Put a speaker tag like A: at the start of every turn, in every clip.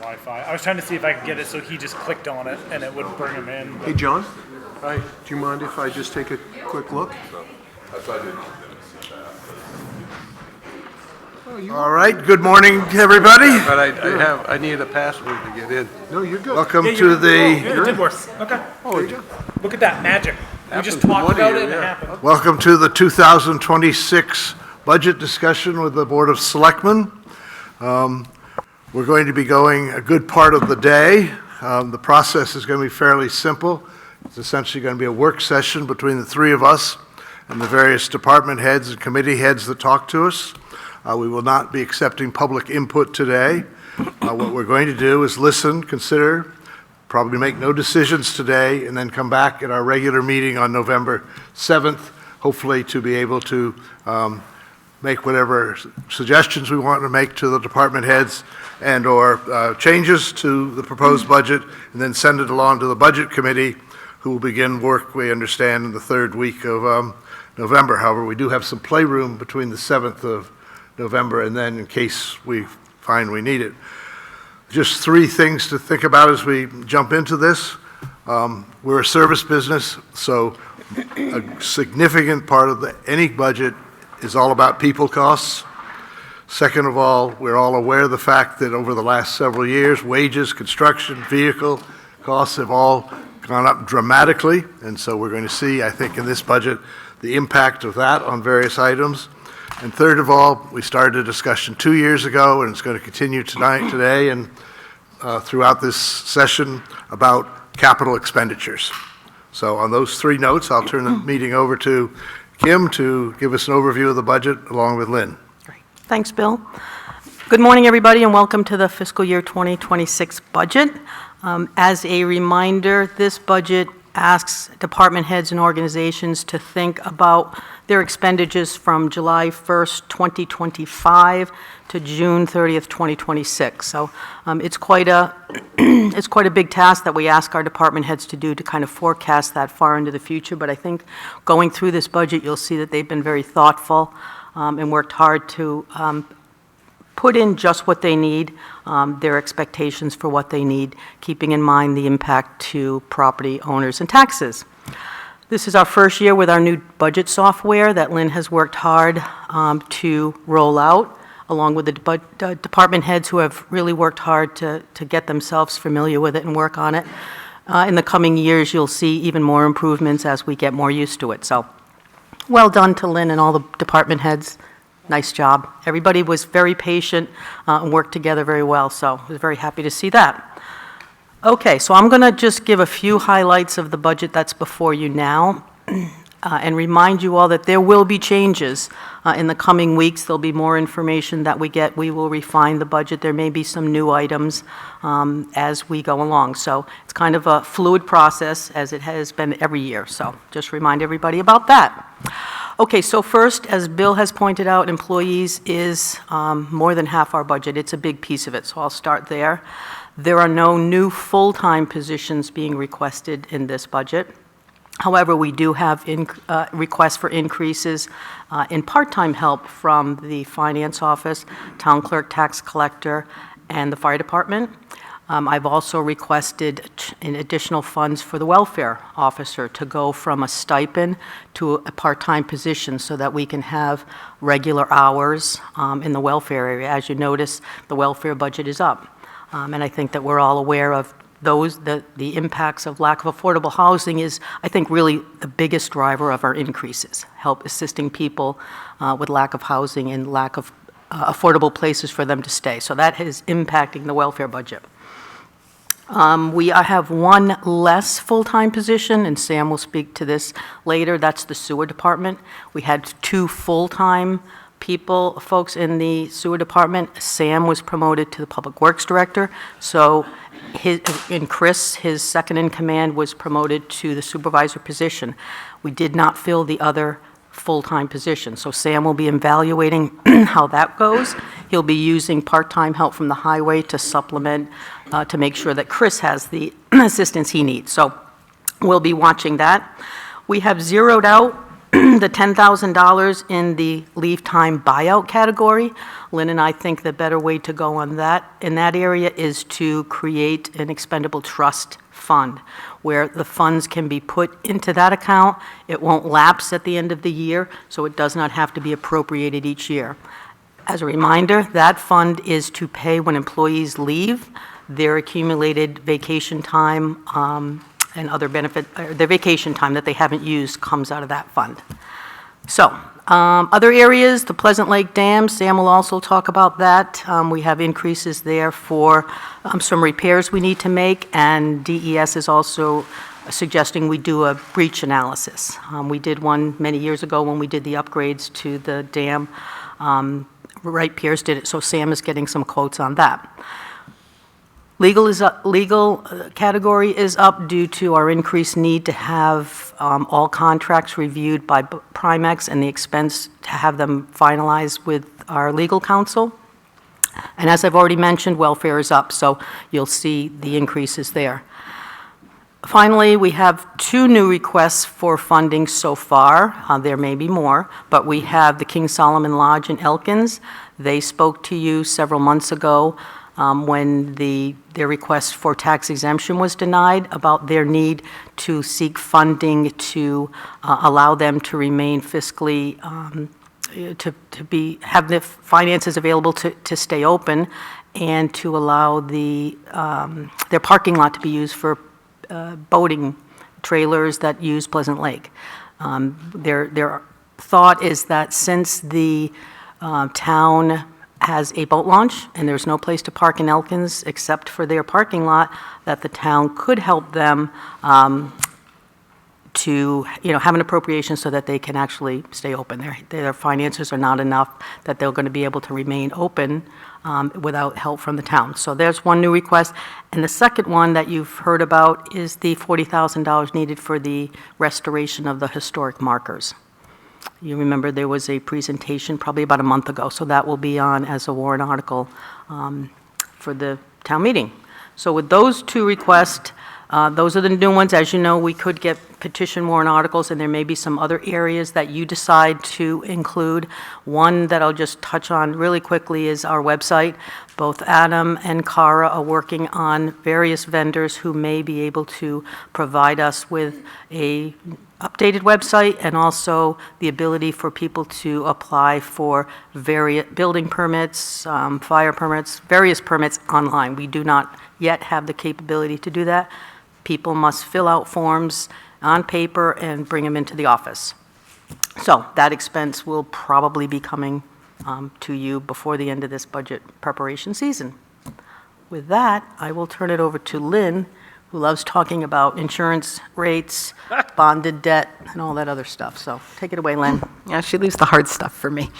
A: Wi-Fi. I was trying to see if I could get it so he just clicked on it and it would bring him in.
B: Hey, John? Hi. Do you mind if I just take a quick look?
C: All right, good morning, everybody.
D: But I need a password to get in.
B: No, you're good.
C: Welcome
A: Yeah,
C: to
A: it
C: the
A: did work. Okay.
B: Oh, you
A: Look at that magic. We just
D: Happened to
A: talked
D: one of
A: about
D: you,
A: it and it
D: yeah.
A: happened.
C: welcome to the 2026 budget discussion with the Board of Selectmen. We're going to be going a good part of the day. The process is going to be fairly simple. It's essentially going to be a work session between the three of us and the various department heads and committee heads that talk to us. We will not be accepting public input today. What we're going to do is listen, consider, probably make no decisions today, and then come back at our regular meeting on November 7th, hopefully to be able to make whatever suggestions we want to make to the department heads and/or changes to the proposed budget, and then send it along to the Budget Committee, who will begin work, we understand, in the third week of November. However, we do have some playroom between the 7th of November and then in case we find we need it. Just three things to think about as we jump into this. We're a service business, so a significant part of any budget is all about people costs. Second of all, we're all aware of the fact that over the last several years, wages, construction, vehicle costs have all gone up dramatically, and so we're going to see, I think, in this budget, the impact of that on various items. And third of all, we started a discussion 2 years ago, and it's going to continue today, and throughout this session about capital expenditures. So on those three notes, I'll turn the meeting over to Kim to give us an overview of the budget along with Lynn.
E: Great. Thanks, Bill. Good morning, everybody, and welcome to the fiscal year 2026 budget. As a reminder, this budget asks department heads and organizations to think about their expenditures from July 1st, 2025 to June 30th, 2026. So it's quite a big task that we ask our department heads to do to kind of forecast that far into the future. But I think going through this budget, you'll see that they've been very thoughtful and worked hard to put in just what they need, their expectations for what they need, keeping in mind the impact to property owners and taxes. This is our first year with our new budget software that Lynn has worked hard to roll out, along with the department heads who have really worked hard to get themselves familiar with it and work on it. In the coming years, you'll see even more improvements as we get more used to it. So, well done to Lynn and all the department heads. Nice job. Everybody was very patient and worked together very well, so I was very happy to see that. Okay, so I'm going to just give a few highlights of the budget that's before you now and remind you all that there will be changes in the coming weeks. There'll be more information that we get. We will refine the budget. There may be some new items as we go along. So it's kind of a fluid process as it has been every year. So just remind everybody about that. Okay, so first, as Bill has pointed out, employees is more than half our budget. It's a big piece of it, so I'll start there. There are no new full-time positions being requested in this budget. However, we do have requests for increases in part-time help from the finance office, town clerk, tax collector, and the fire department. I've also requested additional funds for the welfare officer to go from a stipend to a part-time position so that we can have regular hours in the welfare area. As you notice, the welfare budget is up. And I think that we're all aware of the impacts of lack of affordable housing is, I think, really the biggest driver of our increases, help assisting people with lack of housing and lack of affordable places for them to stay. So that is impacting the welfare budget. We have one less full-time position, and Sam will speak to this later. That's the sewer department. We had two full-time folks in the sewer department. Sam was promoted to the public works director. So Chris, his second in command, was promoted to the supervisor position. We did not fill the other full-time position. So Sam will be evaluating how that goes. He'll be using part-time help from the highway to supplement, to make sure that Chris has the assistance he needs. So we'll be watching that. We have zeroed out the $10,000 in the leave time buyout category. Lynn and I think the better way to go on that, in that area, is to create an expendable trust fund where the funds can be put into that account. It won't lapse at the end of the year, so it does not have to be appropriated each year. As a reminder, that fund is to pay when employees leave, their accumulated vacation time and other benefit, their vacation time that they haven't used comes out of that fund. So, other areas, the Pleasant Lake Dam, Sam will also talk about that. We have increases there for some repairs we need to make, and DES is also suggesting we do a breach analysis. We did one many years ago when we did the upgrades to the dam. Wright Pierce did it, so Sam is getting some quotes on that. Legal category is up due to our increased need to have all contracts reviewed by Primex and the expense to have them finalized with our legal counsel. And as I've already mentioned, welfare is up, so you'll see the increases there. Finally, we have 2 new requests for funding so far. There may be more, but we have the King Solomon Lodge in Elkins. They spoke to you several months ago when their request for tax exemption was denied, about their need to seek funding to allow them to remain fiscally, have the finances available to stay open, and to allow their parking lot to be used for boating trailers that use Pleasant Lake. Their thought is that since the town has a boat launch and there's no place to park in Elkins except for their parking lot, that the town could help them to have an appropriation so that they can actually stay open. Their finances are not enough that they're going to be able to remain open without help from the town. So there's one new request. And the second one that you've heard about is the $40,000 needed for the restoration of the historic markers. You remember there was a presentation probably about a month ago, so that will be on as a warrant article for the town meeting. So with those 2 requests, those are the new ones. As you know, we could get petition warrant articles, and there may be some other areas that you decide to include. One that I'll just touch on really quickly is our website. Both Adam and Cara are working on various vendors who may be able to provide us with a updated website, and also the ability for people to apply for various building permits, fire permits, various permits online. We do not yet have the capability to do that. People must fill out forms on paper and bring them into the office. So that expense will probably be coming to you before the end of this budget preparation season. With that, I will turn it over to Lynn, who loves talking about insurance rates, bonded debt, and all that other stuff. So take it away, Lynn.
F: Yeah, she leaves the hard stuff for me.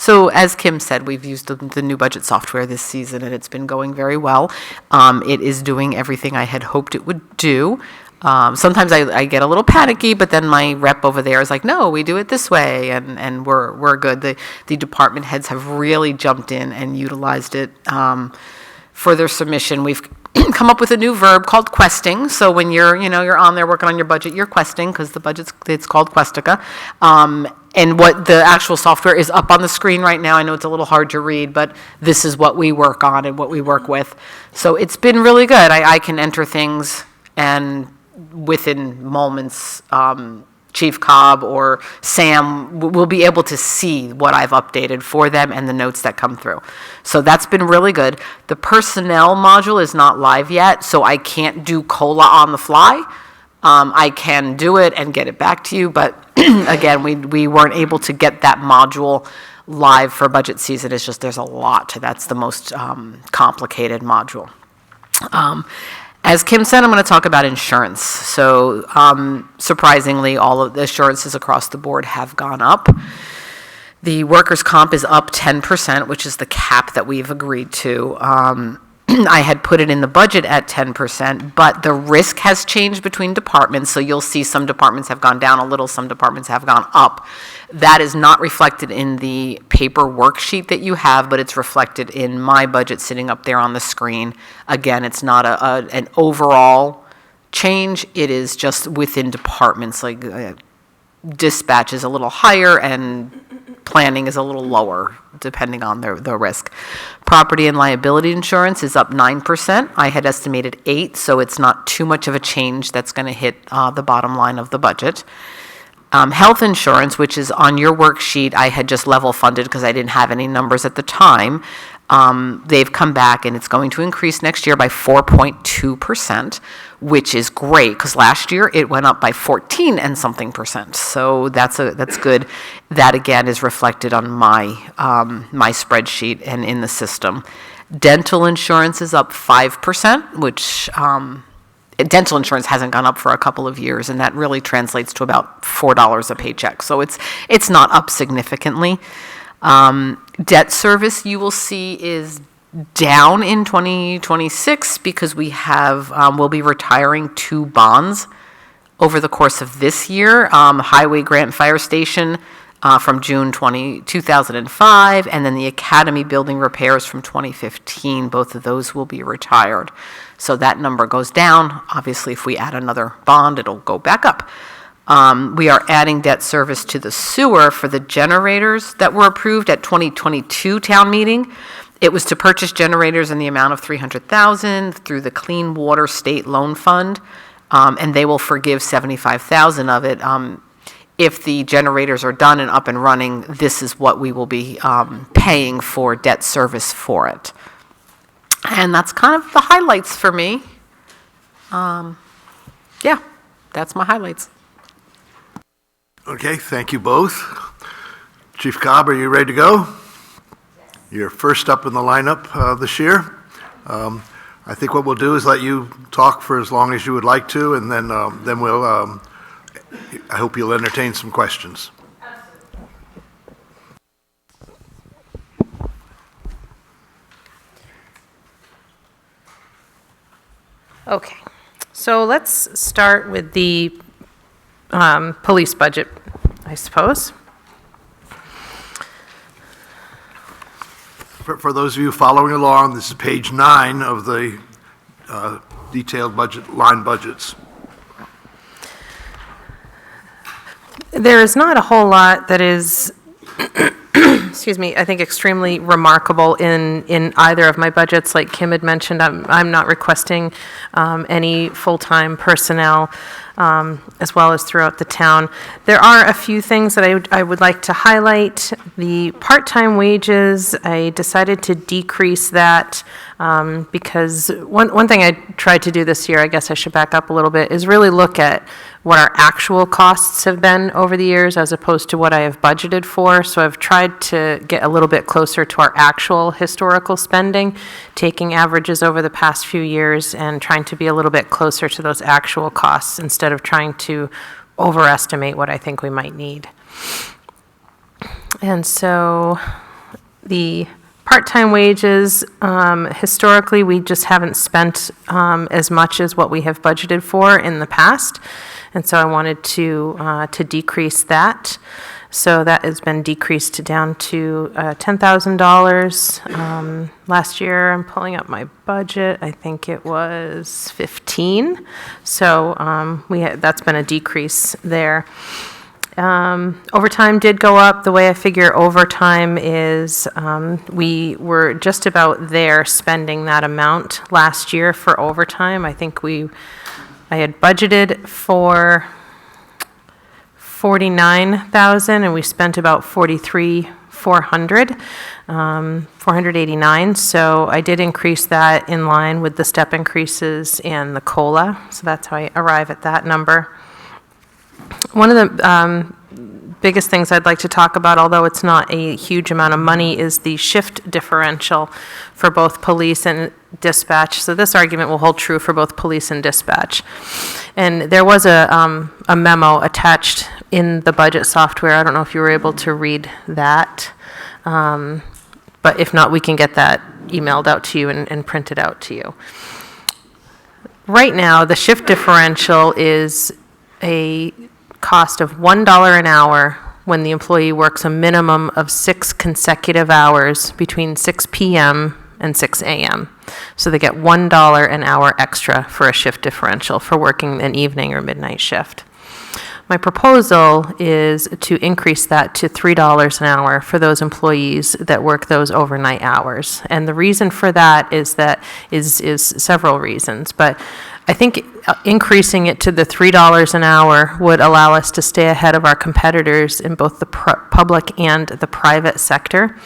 F: So as Kim said, we've used the new budget software this season, and it's been going very well. It is doing everything I had hoped it would do. Sometimes I get a little panicky, but then my rep over there is like, no, we do it this way, and we're good. The department heads have really jumped in and utilized it for their submission. We've come up with a new verb called questing. So when you're on there working on your budget, you're questing, because it's called Questica. And what the actual software is up on the screen right now. I know it's a little hard to read, but this is what we work on and what we work with. So it's been really good. I can enter things, and within moments, Chief Cobb or Sam will be able to see what I've updated for them and the notes that come through. So that's been really good. The personnel module is not live yet, so I can't do COLA on the fly. I can do it and get it back to you, but again, we weren't able to get that module live for budget season. It's just there's a lot to that's the most complicated module. As Kim said, I'm going to talk about insurance. So surprisingly, all of the insurances across the board have gone up. The workers' comp is up 10%, which is the cap that we've agreed to. I had put it in the budget at 10%, but the risk has changed between departments, so you'll see some departments have gone down a little, some departments have gone up. That is not reflected in the paper worksheet that you have, but it's reflected in my budget sitting up there on the screen. Again, it's not an overall change. It is just within departments, like dispatch is a little higher and planning is a little lower, depending on the risk. Property and liability insurance is up 9%. I had estimated 8, so it's not too much of a change that's going to hit the bottom line of the budget. Health insurance, which is on your worksheet, I had just level funded because I didn't have any numbers at the time. They've come back and it's going to increase next year by 4.2%, which is great because last year it went up by 14 and something percent. So that's good. That again is reflected on my my spreadsheet and in the system. Dental insurance is up 5%, which dental insurance hasn't gone up for a couple of years, and that really translates to about $4 a paycheck. So it's not up significantly. Debt service, you will see, is down in 2026 because we'll be retiring 2 bonds over the course of this year. Highway Grant Fire Station from June 2005, and then the Academy Building repairs from 2015. Both of those will be retired. So that number goes down. Obviously, if we add another bond, it'll go back up. We are adding debt service to the sewer for the generators that were approved at 2022 town meeting. It was to purchase generators in the amount of $300,000 through the Clean Water State Loan Fund, and they will forgive $75,000 of it. If the generators are done and up and running, this is what we will be paying for debt service for it. And that's kind of the highlights for me. Yeah, that's my highlights.
C: Okay, thank you both. Chief Cobb, are you ready to go? Yes. You're first up in the lineup this year. I think what we'll do is let you talk for as long as you would like to, and then we'll, I hope you'll entertain some questions.
G: Okay, so let's start with the police budget, I suppose.
C: For those of you following along, this is page 9 of the detailed budget line budgets.
G: There is not a whole lot that is, excuse me, I think extremely remarkable in either of my budgets. Like Kim had mentioned, I'm not requesting any full-time personnel, as well as throughout the town. There are a few things that I would like to highlight. The part-time wages, I decided to decrease that because one thing I tried to do this year, I guess I should back up a little bit, is really look at what our actual costs have been over the years as opposed to what I have budgeted for. So I've tried to get a little bit closer to our actual historical spending, taking averages over the past few years and trying to be a little bit closer to those actual costs instead of trying to overestimate what I think we might need. And so the part-time wages, historically, we just haven't spent as much as what we have budgeted for in the past. And so I wanted to decrease that. So that has been decreased down to $10,000. Last year, I'm pulling up my budget, I think it was 15. So that's been a decrease there. Overtime did go up. The way I figure overtime is we were just about there spending that amount last year for overtime. I think I had budgeted for $49,000 and we spent about $489. So I did increase that in line with the step increases and the COLA. So that's how I arrive at that number. One of the biggest things I'd like to talk about, although it's not a huge amount of money, is the shift differential for both police and dispatch. So this argument will hold true for both police and dispatch. And there was a memo attached in the budget software. I don't know if you were able to read that. But if not, we can get that emailed out to you and printed out to you. Right now, the shift differential is a cost of $1 an hour when the employee works a minimum of 6 consecutive hours between 6 p.m. and 6 a.m. So they get $1 an hour extra for a shift differential for working an evening or midnight shift. My proposal is to increase that to $3 an hour for those employees that work those overnight hours. And the reason for that is several reasons, but I think increasing it to the $3 an hour would allow us to stay ahead of our competitors in both the public and the private sector.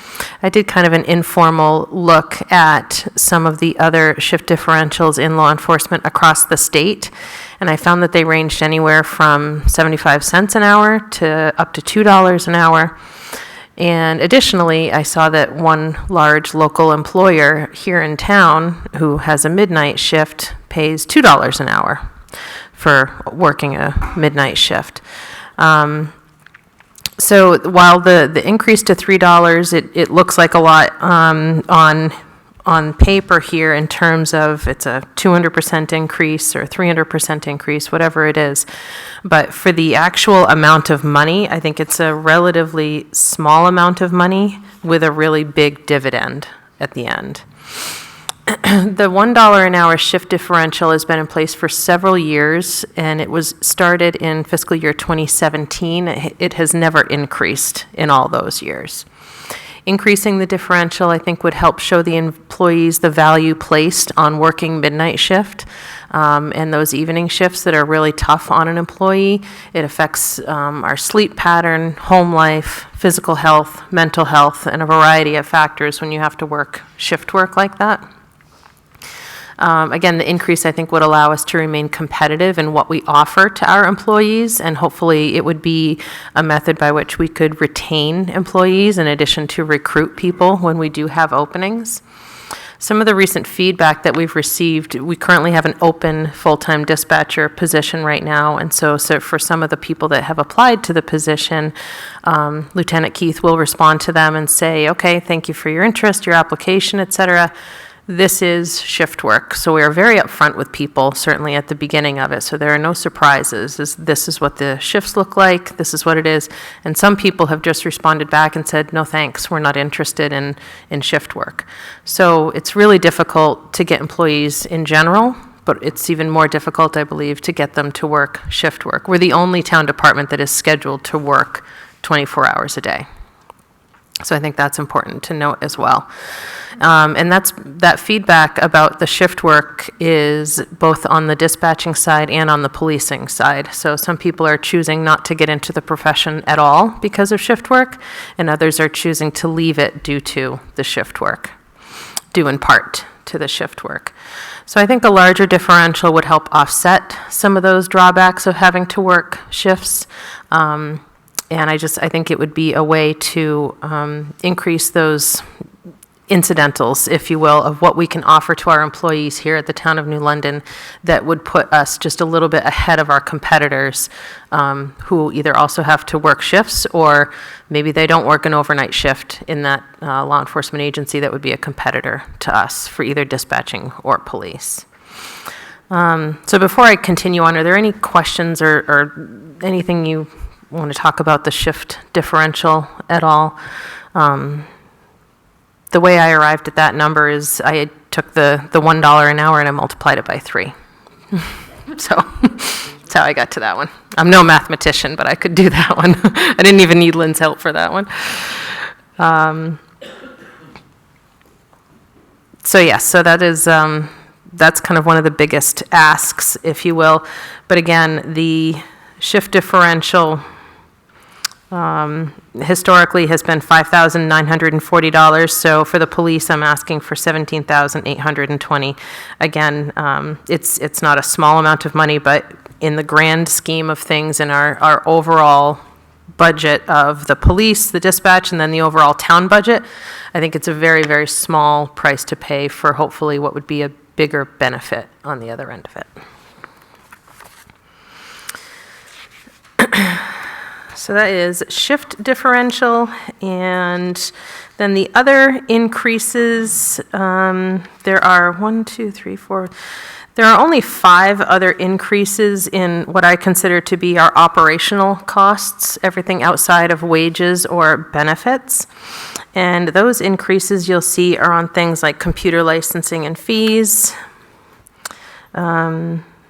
G: I did kind of an informal look at some of the other shift differentials in law enforcement across the state, and I found that they ranged anywhere from 75 cents an hour to up to $2 an hour. And additionally, I saw that one large local employer here in town who has a midnight shift pays $2 an hour for working a midnight shift. So while the increase to $3, it looks like a lot on paper here in terms of it's a 200% increase or 300% increase, whatever it is. But for the actual amount of money, I think it's a relatively small amount of money with a really big dividend at the end. The $1 an hour shift differential has been in place for several years, and it was started in fiscal year 2017. It has never increased in all those years. Increasing the differential, I think, would help show the employees the value placed on working midnight shift and those evening shifts that are really tough on an employee. It affects our sleep pattern, home life, physical health, mental health, and a variety of factors when you have to work shift work like that. Again, the increase, I think, would allow us to remain competitive in what we offer to our employees, and hopefully it would be a method by which we could retain employees in addition to recruit people when we do have openings. Some of the recent feedback that we've received, we currently have an open full-time dispatcher position right now, and so for some of the people that have applied to the position, Lieutenant Keith will respond to them and say, okay, thank you for your interest, your application, et cetera. This is shift work, so we are very upfront with people, certainly at the beginning of it, so there are no surprises. This is what the shifts look like, this is what it is, and some people have just responded back and said, no thanks, we're not interested in shift work. So it's really difficult to get employees in general, but it's even more difficult, I believe, to get them to work shift work. We're the only town department that is scheduled to work 24 hours a day. So I think that's important to note as well. And that feedback about the shift work is both on the dispatching side and on the policing side. So some people are choosing not to get into the profession at all because of shift work, and others are choosing to leave it due to the shift work, due in part to the shift work. So I think a larger differential would help offset some of those drawbacks of having to work shifts. And I think it would be a way to increase those incidentals, if you will, of what we can offer to our employees here at the town of New London that would put us just a little bit ahead of our competitors who either also have to work shifts or maybe they don't work an overnight shift in that law enforcement agency that would be a competitor to us for either dispatching or police. So before I continue on, are there any questions or anything you want to talk about the shift differential at all? The way I arrived at that number is I took the $1 an hour and I multiplied it by 3. So that's how I got to that one. I'm no mathematician, but I could do that one. I didn't even need Lynn's help for that one. So that is that's kind of one of the biggest asks, if you will. But again, the shift differential historically has been $5,940. So for the police, I'm asking for $17,820. Again, it's not a small amount of money, but in the grand scheme of things in our overall budget of the police, the dispatch, and then the overall town budget, I think it's a very, very small price to pay for hopefully what would be a bigger benefit on the other end of it. So that is shift differential, and then the other increases, there are 1, 2, 3, 4. There are only 5 other increases in what I consider to be our operational costs, everything outside of wages or benefits. And those increases you'll see are on things like computer licensing and fees,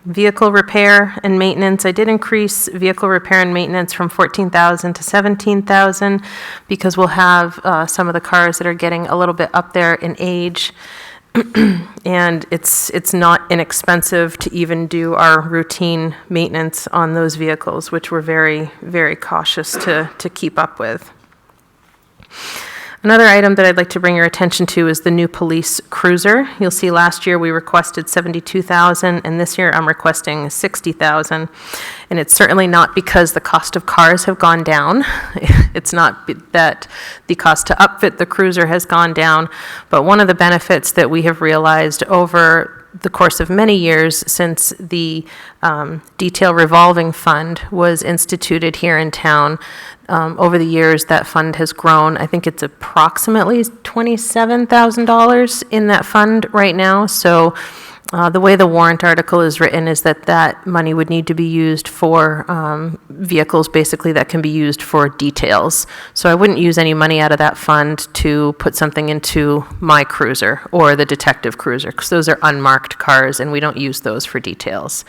G: vehicle repair and maintenance. I did increase vehicle repair and maintenance from $14,000 to $17,000 because we'll have some of the cars that are getting a little bit up there in age. And it's not inexpensive to even do our routine maintenance on those vehicles, which we're very, very cautious to keep up with. Another item that I'd like to bring your attention to is the new police cruiser. You'll see last year we requested $72,000, and this year I'm requesting $60,000. And it's certainly not because the cost of cars have gone down. It's not that the cost to upfit the cruiser has gone down, but one of the benefits that we have realized over the course of many years since the detail revolving fund was instituted here in town. Over the years, that fund has grown. I think it's approximately $27,000 in that fund right now. So the way the warrant article is written is that money would need to be used for vehicles, basically, that can be used for details. So I wouldn't use any money out of that fund to put something into my cruiser or the detective cruiser, because those are unmarked cars, and we don't use those for details.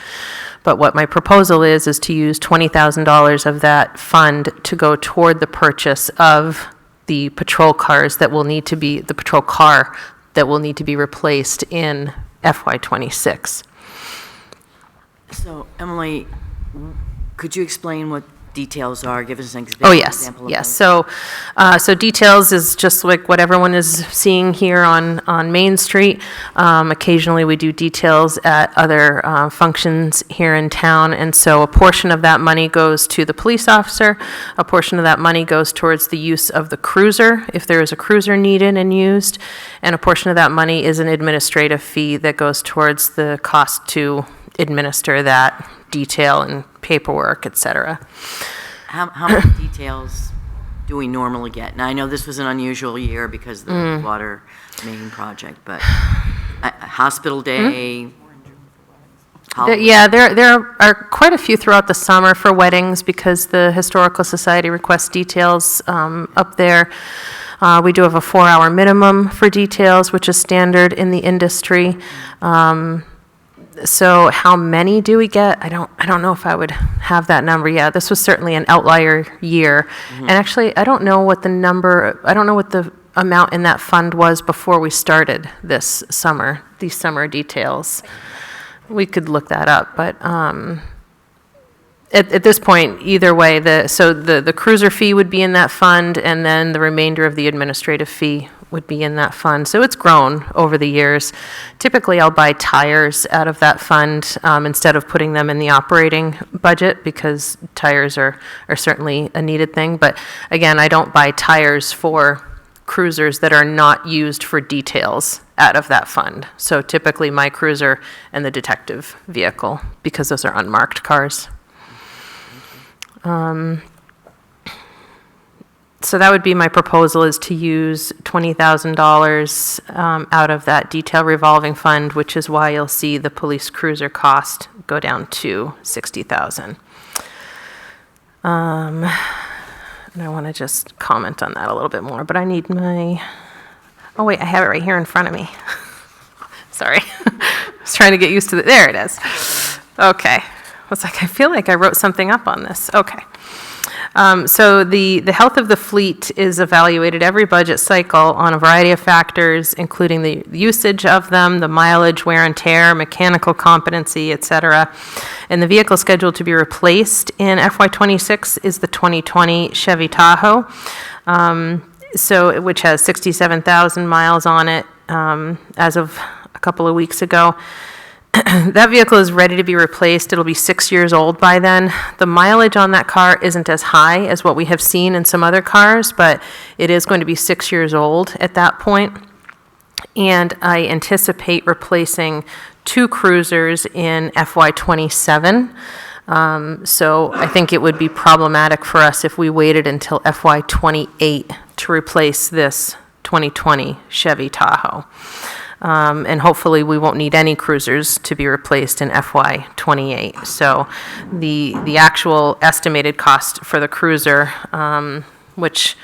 G: But what my proposal is to use $20,000 of that fund to go toward the purchase of the patrol cars that will need to be, the patrol car that will need to be replaced in FY26.
H: So, Emily, could you explain what details are? Give us an example.
G: Oh, yes,
H: example of
G: yes.
H: those.
G: So details is just like what everyone is seeing here on Main Street. Occasionally, we do details at other functions here in town, and so a portion of that money goes to the police officer, a portion of that money goes towards the use of the cruiser, if there is a cruiser needed and used, and a portion of that money is an administrative fee that goes towards the cost to administer that detail and paperwork, et cetera.
H: How many details do we normally get? Now, I know this was an unusual year because of the water main project, but hospital day, holiday.
G: Yeah, there are quite a few throughout the summer for weddings because the Historical Society requests details up there. We do have a 4-hour minimum for details, which is standard in the industry. So how many do we get? I don't know if I would have that number. Yeah, this was certainly an outlier year. And actually, I don't know what the amount in that fund was before we started this summer, these summer details. We could look that up, but at this point, either way, the cruiser fee would be in that fund, and then the remainder of the administrative fee would be in that fund. So it's grown over the years. Typically, I'll buy tires out of that fund instead of putting them in the operating budget because tires are certainly a needed thing. But again, I don't buy tires for cruisers that are not used for details out of that fund. So typically my cruiser and the detective vehicle, because those are unmarked cars. So that would be my proposal, is to use $20,000 out of that detail revolving fund, which is why you'll see the police cruiser cost go down to $60,000. And I want to just comment on that a little bit more, but I need oh wait, I have it right here in front of me. Sorry, I was trying to get used to there it is. Okay, I was like, I feel like I wrote something up on this. Okay. So the health of the fleet is evaluated every budget cycle on a variety of factors, including the usage of them, the mileage, wear and tear, mechanical competency, et cetera. And the vehicle scheduled to be replaced in FY26 is the 2020 Chevy Tahoe, which has 67,000 miles on it as of a couple of weeks ago. That vehicle is ready to be replaced. It'll be 6 years old by then. The mileage on that car isn't as high as what we have seen in some other cars, but it is going to be 6 years old at that point. And I anticipate replacing 2 cruisers in FY27. So I think it would be problematic for us if we waited until FY28 to replace this 2020 Chevy Tahoe. and hopefully we won't need any cruisers to be replaced in FY '28. So the actual estimated cost for the cruiser, which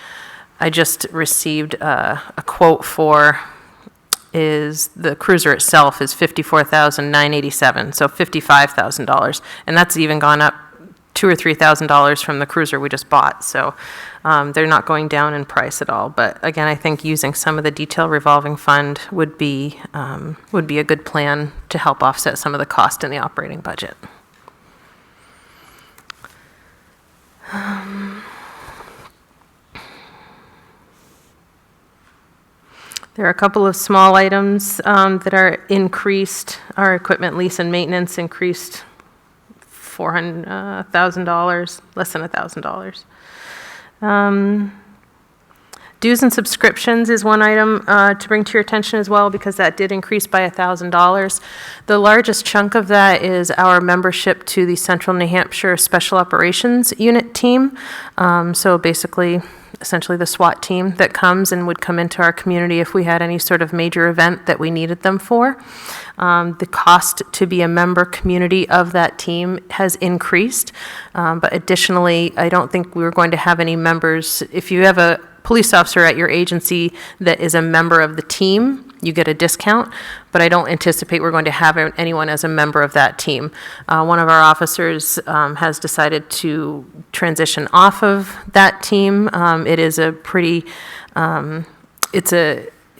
G: I just received a quote for, is the cruiser itself is $54,987, so $55,000, and that's even gone up $2,000 or $3,000 from the cruiser we just bought. So they're not going down in price at all. But again, I think using some of the detail revolving fund would be a good plan to help offset some of the cost in the operating budget. There are a couple of small items that are increased. Our equipment lease and maintenance increased $400,000, less than $1,000. Dues and subscriptions is one item to bring to your attention as well, because that did increase by $1,000. The largest chunk of that is our membership to the Central New Hampshire Special Operations Unit team. So basically, essentially the SWAT team that comes and would come into our community if we had any sort of major event that we needed them for. The cost to be a member community of that team has increased, but additionally, I don't think we're going to have any members. If you have a police officer at your agency that is a member of the team, you get a discount, but I don't anticipate we're going to have anyone as a member of that team. One of our officers has decided to transition off of that team. It is a pretty,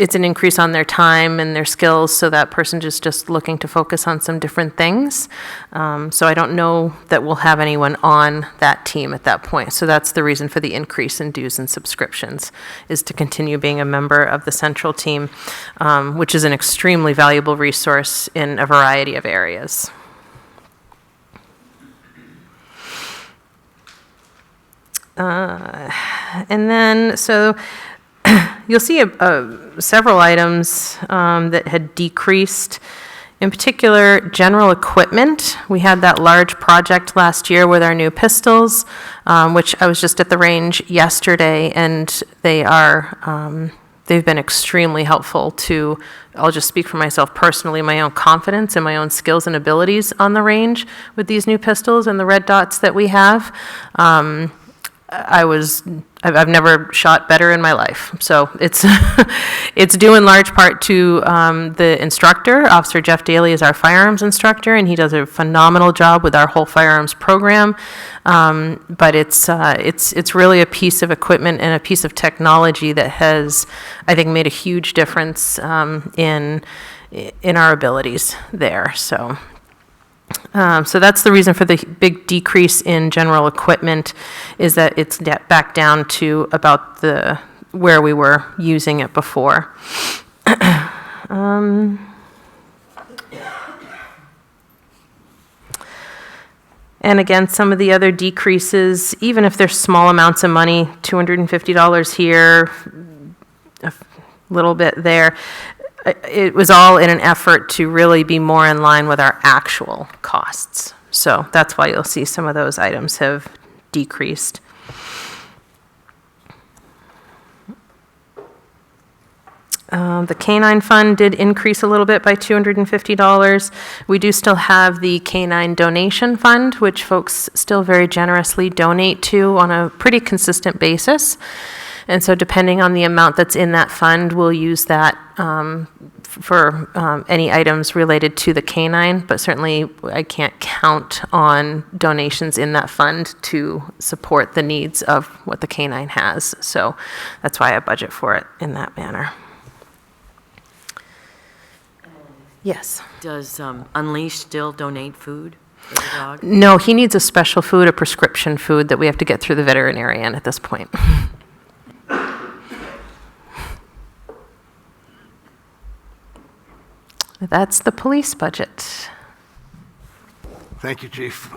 G: it's an increase on their time and their skills, so that person is just looking to focus on some different things. So I don't know that we'll have anyone on that team at that point. So that's the reason for the increase in dues and subscriptions, is to continue being a member of the central team, which is an extremely valuable resource in a variety of areas. And then, so you'll see several items that had decreased. In particular, general equipment. We had that large project last year with our new pistols, which I was just at the range yesterday, and they've been extremely helpful to, I'll just speak for myself personally, my own confidence and my own skills and abilities on the range with these new pistols and the red dots that we have. I've never shot better in my life. So it's it's due in large part to the instructor. Officer Jeff Daly is our firearms instructor, and he does a phenomenal job with our whole firearms program. But it's really a piece of equipment and a piece of technology that has, I think, made a huge difference in our abilities there. So that's the reason for the big decrease in general equipment, is that it's back down to about where we were using it before. And again, some of the other decreases, even if they're small amounts of money, $250 here, a little bit there, it was all in an effort to really be more in line with our actual costs. So that's why you'll see some of those items have decreased. The canine fund did increase a little bit by $250. We do still have the canine donation fund, which folks still very generously donate to on a pretty consistent basis. And so depending on the amount that's in that fund, we'll use that for any items related to the canine, but certainly I can't count on donations in that fund to support the needs of what the canine has. So that's why I budget for it in that manner. Yes?
H: Does Unleashed still donate food for the dog?
G: No, he needs a special food, a prescription food that we have to get through the veterinarian at this point. That's the police budget.
C: Thank you, Chief.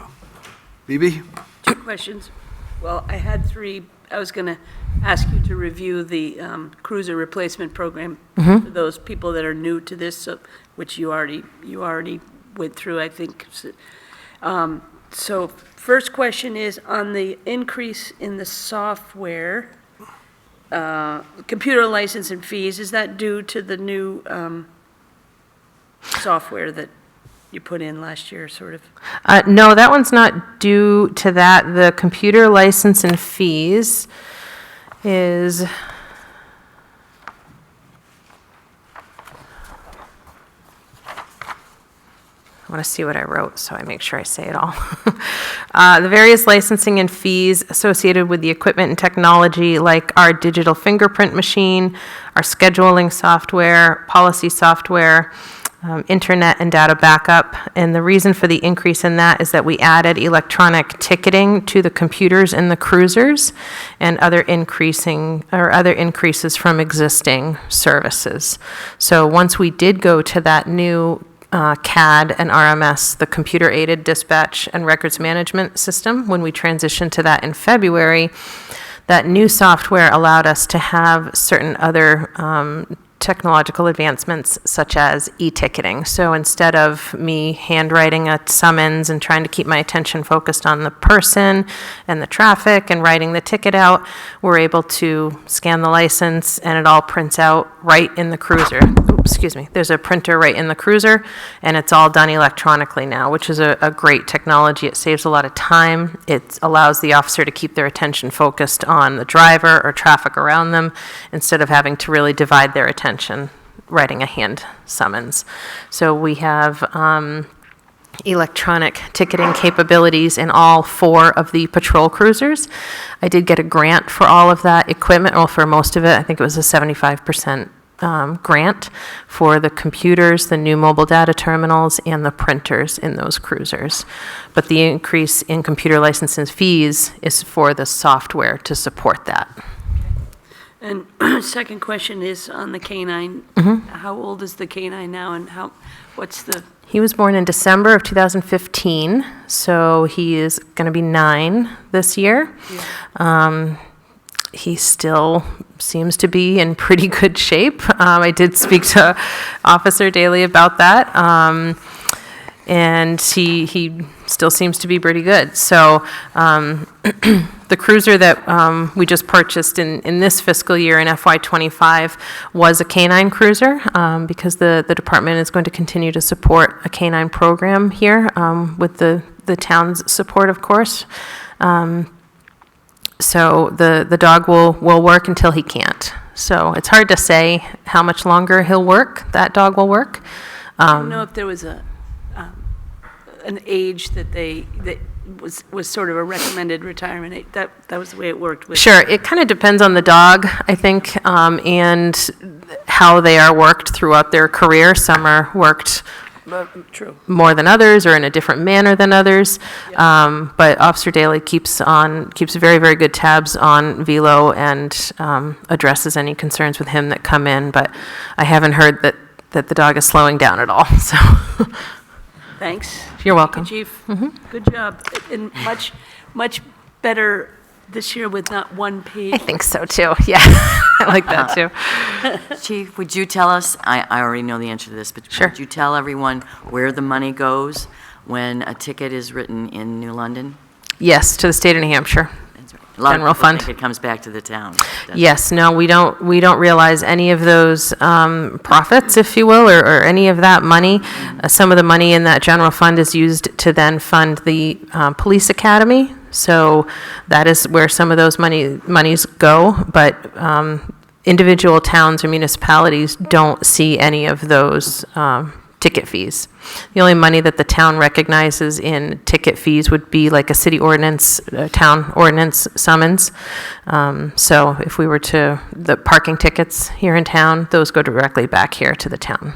C: Bibi?
I: 2 questions. Well, I had 3. I was going to ask you to review the cruiser replacement program for those people that are new to this, which you already went through, I think. So first question is on the increase in the software, computer license and fees. Is that due to the new software that you put in last year, sort of?
G: No, that one's not due to that. The computer license and fees is, I want to see what I wrote so I make sure I say it all. The various licensing and fees associated with the equipment and technology, like our digital fingerprint machine, our scheduling software, policy software, internet and data backup. And the reason for the increase in that is that we added electronic ticketing to the computers in the cruisers and other increases from existing services. So once we did go to that new CAD and RMS, the computer-aided dispatch and records management system, when we transitioned to that in February, that new software allowed us to have certain other technological advancements such as e-ticketing. So instead of me handwriting a summons and trying to keep my attention focused on the person and the traffic and writing the ticket out, we're able to scan the license and it all prints out right in the cruiser. Oops, excuse me. There's a printer right in the cruiser and it's all done electronically now, which is a great technology. It saves a lot of time. It allows the officer to keep their attention focused on the driver or traffic around them instead of having to really divide their attention writing a hand summons. So we have electronic ticketing capabilities in all 4 of the patrol cruisers. I did get a grant for all of that equipment, or for most of it. I think it was a 75% grant for the computers, the new mobile data terminals, and the printers in those cruisers. But the increase in computer licenses fees is for the software to support that.
I: And second question is on the canine. How old is the canine now, and what's the?
G: He was born in December of 2015, so he is going to be 9 this year.
I: Yeah.
G: He still seems to be in pretty good shape. I did speak to Officer Daly about that, and he still seems to be pretty good. So the cruiser that we just purchased in this fiscal year in FY25 was a canine cruiser because the department is going to continue to support a canine program here with the town's support, of course. So the dog will work until he can't. So it's hard to say how much longer that dog will work.
I: I don't know if there was an age that was sort of a recommended retirement age. That was the way it worked with.
G: Sure, it kind of depends on the dog, I think, and how they are worked throughout their career. Some are worked
I: True.
G: more than others or in a different manner than others. But Officer Daly keeps very, very good tabs on Velo and addresses any concerns with him that come in. But I haven't heard that the dog is slowing down at all. So
I: Thanks.
G: You're welcome.
I: Thank you, Chief. Good job. And much better this year with not one page.
G: I think so too. Yeah, I like that too.
H: Chief, would you tell us, I already know the answer to this, but
G: Sure.
H: would you tell everyone where the money goes when a ticket is written in New London?
G: Yes, to the state of New Hampshire.
H: That's right. A lot
G: General
H: of people
G: fund.
H: think it comes back to the town.
G: Yes, no, we don't realize any of those profits, if you will, or any of that money. Some of the money in that general fund is used to then fund the police academy. So that is where some of those monies go. But individual towns or municipalities don't see any of those ticket fees. The only money that the town recognizes in ticket fees would be like a city ordinance, town ordinance summons. So if we were the parking tickets here in town, those go directly back here to the town.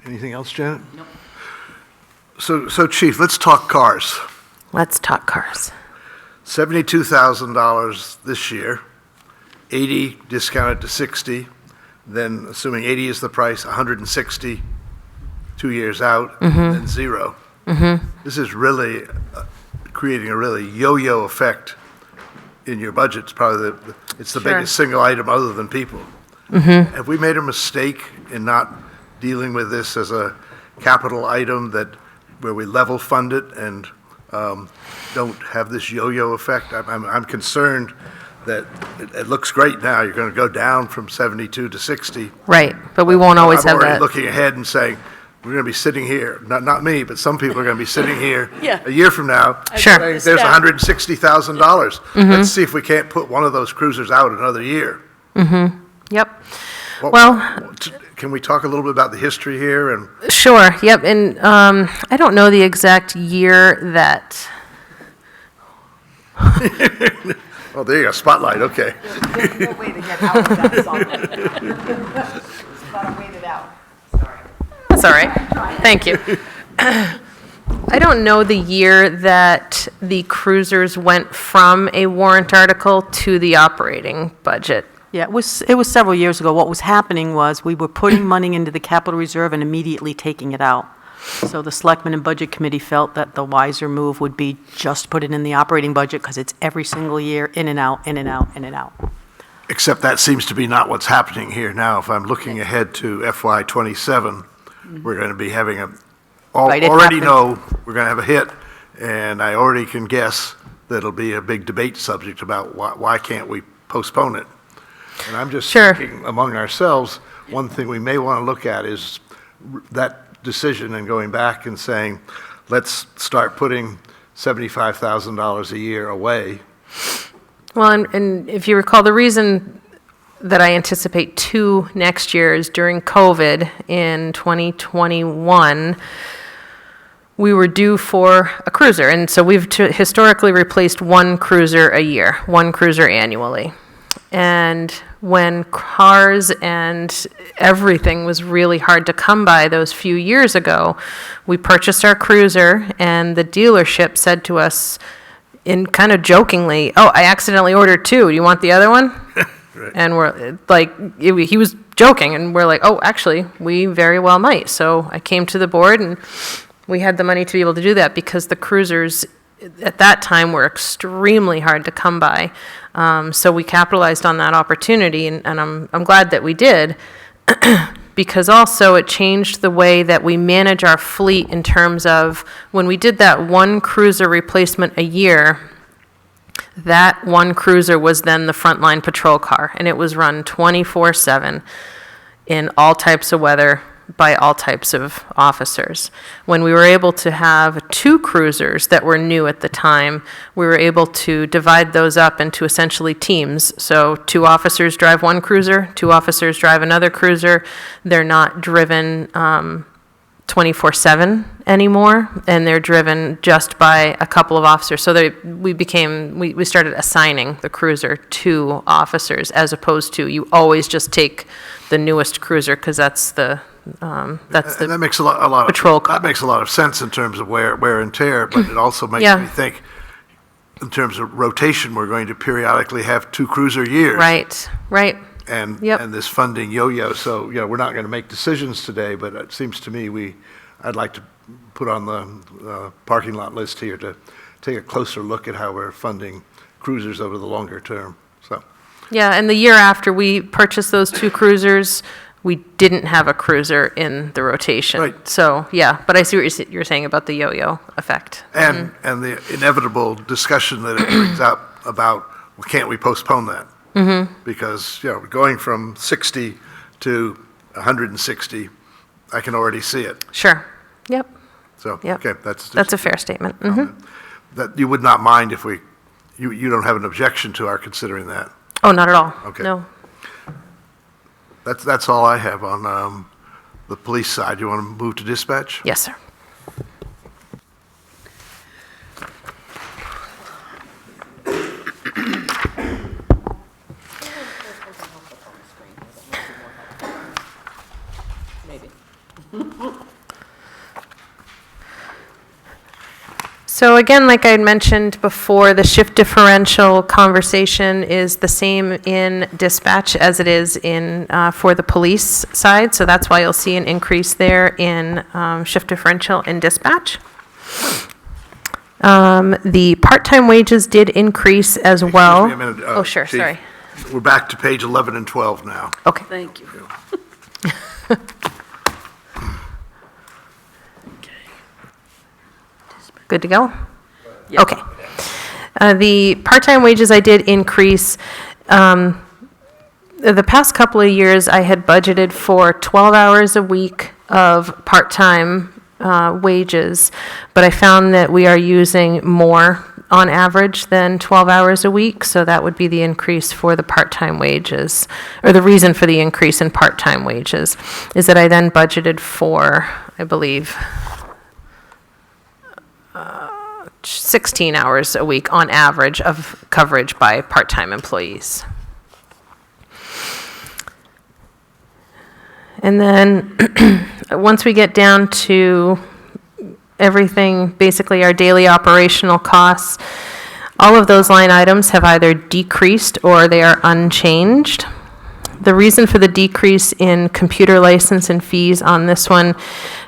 C: Anything else, Janet? No. So Chief, let's talk cars.
G: Let's talk cars.
C: $72,000 this year, 80 discounted to 60, then assuming 80 is the price, 160 2 years out, then 0. This is really creating a really yo-yo effect in your budget. It's probably it's the
G: Sure.
C: biggest single item other than people. Have we made a mistake in not dealing with this as a capital item where we level fund it and don't have this yo-yo effect? I'm concerned that it looks great now. You're going to go down from 72 to 60.
G: Right, but we won't always
C: I'm
G: have
C: already
G: that.
C: looking ahead and saying, we're going to be sitting here, not me, but some people are going to be sitting here
I: Yeah.
C: a year from now.
G: Sure.
C: saying, there's $160,000. Let's see if we can't put one of those cruisers out another year.
G: Yep.
C: What-
G: Well-
C: Can we talk a little bit about the history here? And
G: Sure, yep, and I don't know the exact year that,
C: oh, there you go, spotlight, okay.
F: No way to get out of that song. Gotta wait it out. Sorry.
G: that's all right, thank you. I don't know the year that the cruisers went from a warrant article to the operating budget.
E: Yeah, it was several years ago. What was happening was we were putting money into the capital reserve and immediately taking it out. So the Selectmen and Budget Committee felt that the wiser move would be just put it in the operating budget because it's every single year, in and out, in and out, in and out.
C: Except that seems to be not what's happening here now. If I'm looking ahead to FY '27, we're going to be having
E: Right, it
C: already
E: happened.
C: know we're going to have a hit, and I already can guess that it'll be a big debate subject about why can't we postpone it? And I'm just
G: Sure.
C: thinking among ourselves, one thing we may want to look at is that decision and going back and saying, let's start putting $75,000 a year away.
G: Well, and if you recall, the reason that I anticipate 2 next year is during COVID in 2021, we were due for a cruiser. And so we've historically replaced 1 cruiser a year, 1 cruiser annually. And when cars and everything was really hard to come by those few years ago, we purchased our cruiser, and the dealership said to us, in kind of jokingly, "Oh, I accidentally ordered 2. Do you want the other one?"
C: Right.
G: And we're like, he was joking, and we're like, "Oh, actually, we very well might." So I came to the board, and we had the money to be able to do that because the cruisers at that time were extremely hard to come by. So we capitalized on that opportunity, and I'm glad that we did. Because also it changed the way that we manage our fleet in terms of when we did that 1 cruiser replacement a year, that 1 cruiser was then the frontline patrol car, and it was run 24/7 in all types of weather by all types of officers. When we were able to have 2 cruisers that were new at the time, we were able to divide those up into essentially teams. So 2 officers drive 1 cruiser, 2 officers drive another cruiser. They're not driven 24/7 anymore, and they're driven just by a couple of officers. So we started assigning the cruiser to officers as opposed to you always just take the newest cruiser because that's the
C: And that makes a lot
G: patrol car.
C: that makes a lot of sense in terms of wear and tear, but it also makes
G: Yeah.
C: me think, in terms of rotation, we're going to periodically have 2 cruiser years.
G: Right, right.
C: And
G: Yep.
C: and this funding yo-yo. So, we're not going to make decisions today, but it seems to me I'd like to put on the parking lot list here to take a closer look at how we're funding cruisers over the longer term. So,
G: Yeah, and the year after we purchased those 2 cruisers, we didn't have a cruiser in the rotation.
C: Right.
G: So, yeah, but I see what you're saying about the yo-yo effect.
C: and the inevitable discussion that it brings up about, well, can't we postpone that? Mm-hmm. Because, going from 60 to 160, I can already see it.
G: Sure, yep,
C: So,
G: Yep.
C: okay, that's
G: that's a fair statement. Mhm.
C: that you would not mind if you don't have an objection to our considering that.
G: Oh, not at all,
C: Okay.
G: no.
C: That's all I have on the police side. You want to move to dispatch?
G: Yes, sir. So again, like I had mentioned before, the shift differential conversation is the same in dispatch as it is in, for the police side. So that's why you'll see an increase there in shift differential in dispatch. The part-time wages did increase as well.
C: Excuse me a minute,
G: Oh, sure,
C: Chief.
G: sorry.
C: We're back to page 11 and 12 now.
G: Okay.
I: Thank you.
G: Good to go?
I: Yeah.
G: Okay. The part-time wages I did increase. The past couple of years, I had budgeted for 12 hours a week of part-time wages, but I found that we are using more on average than 12 hours a week, so that would be the increase for the part-time wages, or the reason for the increase in part-time wages, is that I then budgeted for, I believe, 16 hours a week on average of coverage by part-time employees. And then, once we get down to everything, basically our daily operational costs, all of those line items have either decreased or they are unchanged. The reason for the decrease in computer license and fees on this one,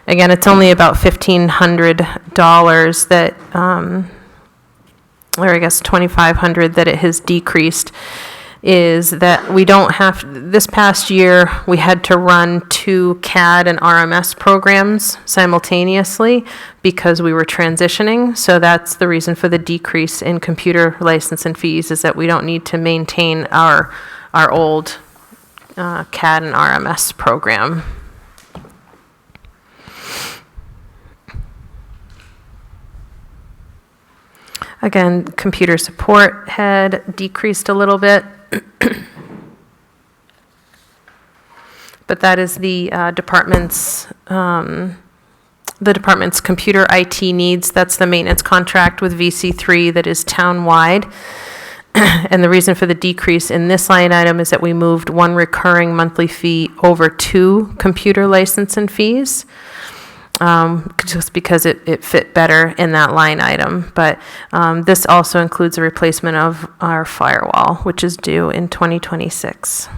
G: again, it's only about $1,500 that, or I guess $2,500 that it has decreased, is that we don't have, this past year, we had to run 2 CAD and RMS programs simultaneously because we were transitioning. So that's the reason for the decrease in computer license and fees, is that we don't need to maintain our old CAD and RMS program. Again, computer support had decreased a little bit. But that is the department's computer IT needs. That's the maintenance contract with VC3 that is town-wide. And the reason for the decrease in this line item is that we moved 1 recurring monthly fee over 2 computer license and fees, just because it fit better in that line item. But this also includes a replacement of our firewall, which is due in 2026.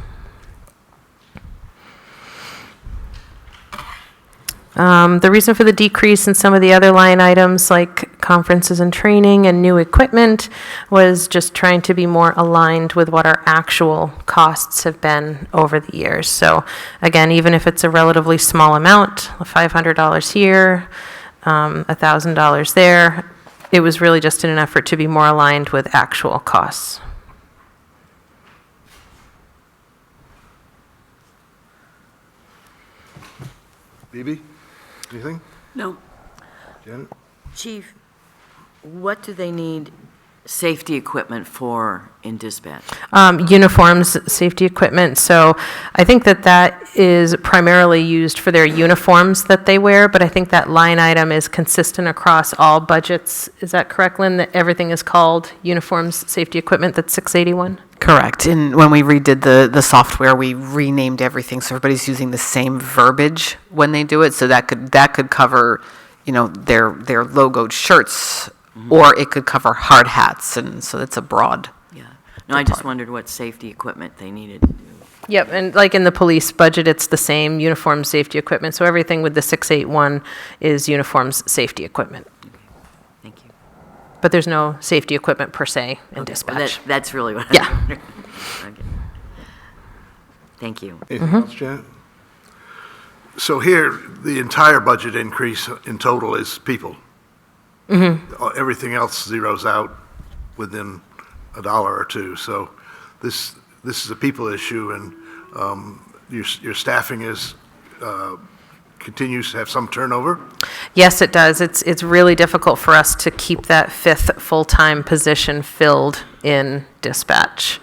G: The reason for the decrease in some of the other line items, like conferences and training and new equipment, was just trying to be more aligned with what our actual costs have been over the years. So again, even if it's a relatively small amount, $500 here, $1,000 there, it was really just in an effort to be more aligned with actual costs.
C: Bibi, anything?
I: No.
C: Janet?
H: Chief, what do they need safety equipment for in dispatch?
G: Uniforms, safety equipment. So I think that is primarily used for their uniforms that they wear, but I think that line item is consistent across all budgets. Is that correct, Lynn, that everything is called uniforms, safety equipment? That's 681?
F: Correct. And when we redid the software, we renamed everything so everybody's using the same verbiage when they do it. So that could cover, their logoed shirts, or it could cover hard hats, and so it's a broad.
H: Yeah. No, I just wondered what safety equipment they needed to do.
G: Yep, and like in the police budget, it's the same uniform safety equipment. So everything with the 681 is uniforms safety equipment.
H: Okay. Thank you.
G: But there's no safety equipment per se in
H: Well,
G: dispatch.
H: that's really what
G: Yeah.
H: I wondered. Okay. Thank you.
C: Anything else, Janet? So here, the entire budget increase in total is people. Everything else zeroes out within $1 or $2. So this is a people issue, and your staffing continues to have some turnover.
G: Yes, it does. It's really difficult for us to keep that 5th full-time position filled in dispatch.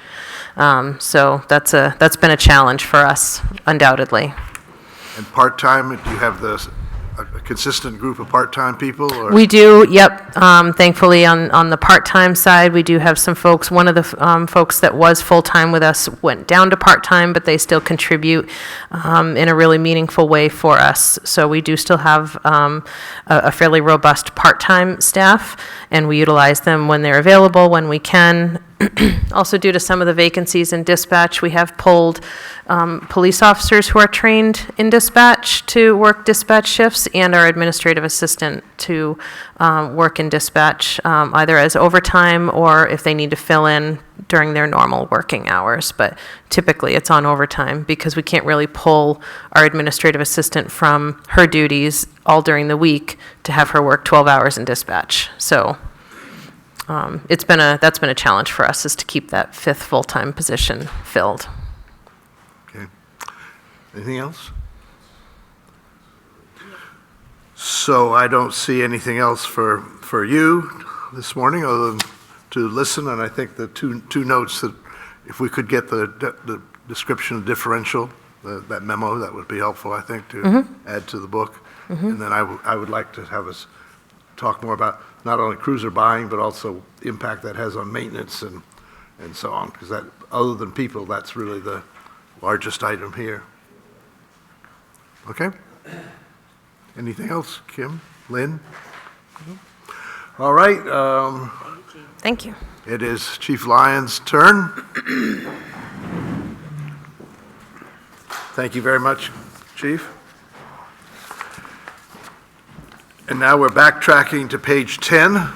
G: So that's been a challenge for us, undoubtedly.
C: And part-time, do you have a consistent group of part-time people? Or?
G: We do, yep. Thankfully, on the part-time side, we do have some folks. One of the folks that was full-time with us went down to part-time, but they still contribute in a really meaningful way for us. So we do still have a fairly robust part-time staff, and we utilize them when they're available, when we can. Also, due to some of the vacancies in dispatch, we have pulled police officers who are trained in dispatch to work dispatch shifts, and our administrative assistant to work in dispatch, either as overtime or if they need to fill in during their normal working hours. But typically, it's on overtime because we can't really pull our administrative assistant from her duties all during the week to have her work 12 hours in dispatch. So that's been a challenge for us, is to keep that 5th full-time position filled.
C: Okay. Anything else? So I don't see anything else for you this morning other than to listen, and I think the two notes that if we could get the description of differential, that memo, that would be helpful, I think, to add to the book. And then I would like to have us talk more about not only cruiser buying, but also the impact that has on maintenance and so on, because that, other than people, that's really the largest item here. Okay? Anything else, Kim, Lynn? All right,
G: Thank you.
C: it is Chief Lyon's turn. Thank you very much, Chief. And now we're backtracking to page 10.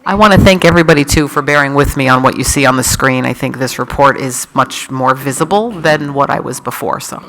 F: I want to thank everybody, too, for bearing with me on what you see on the screen. I think this report is much more visible than what I was before, so.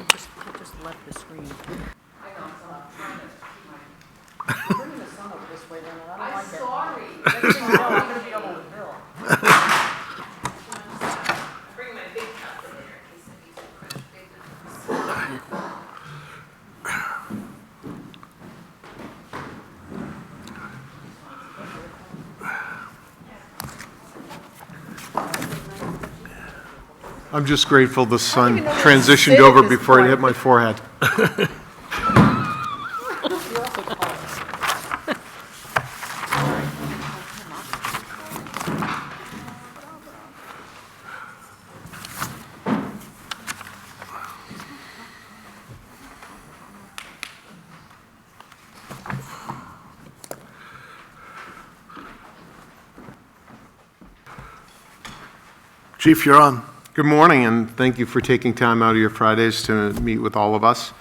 B: I'm just grateful the sun transitioned over before it hit my forehead.
C: Chief, you're on.
B: Good morning, and thank you for taking time out of your Fridays to meet with all of us.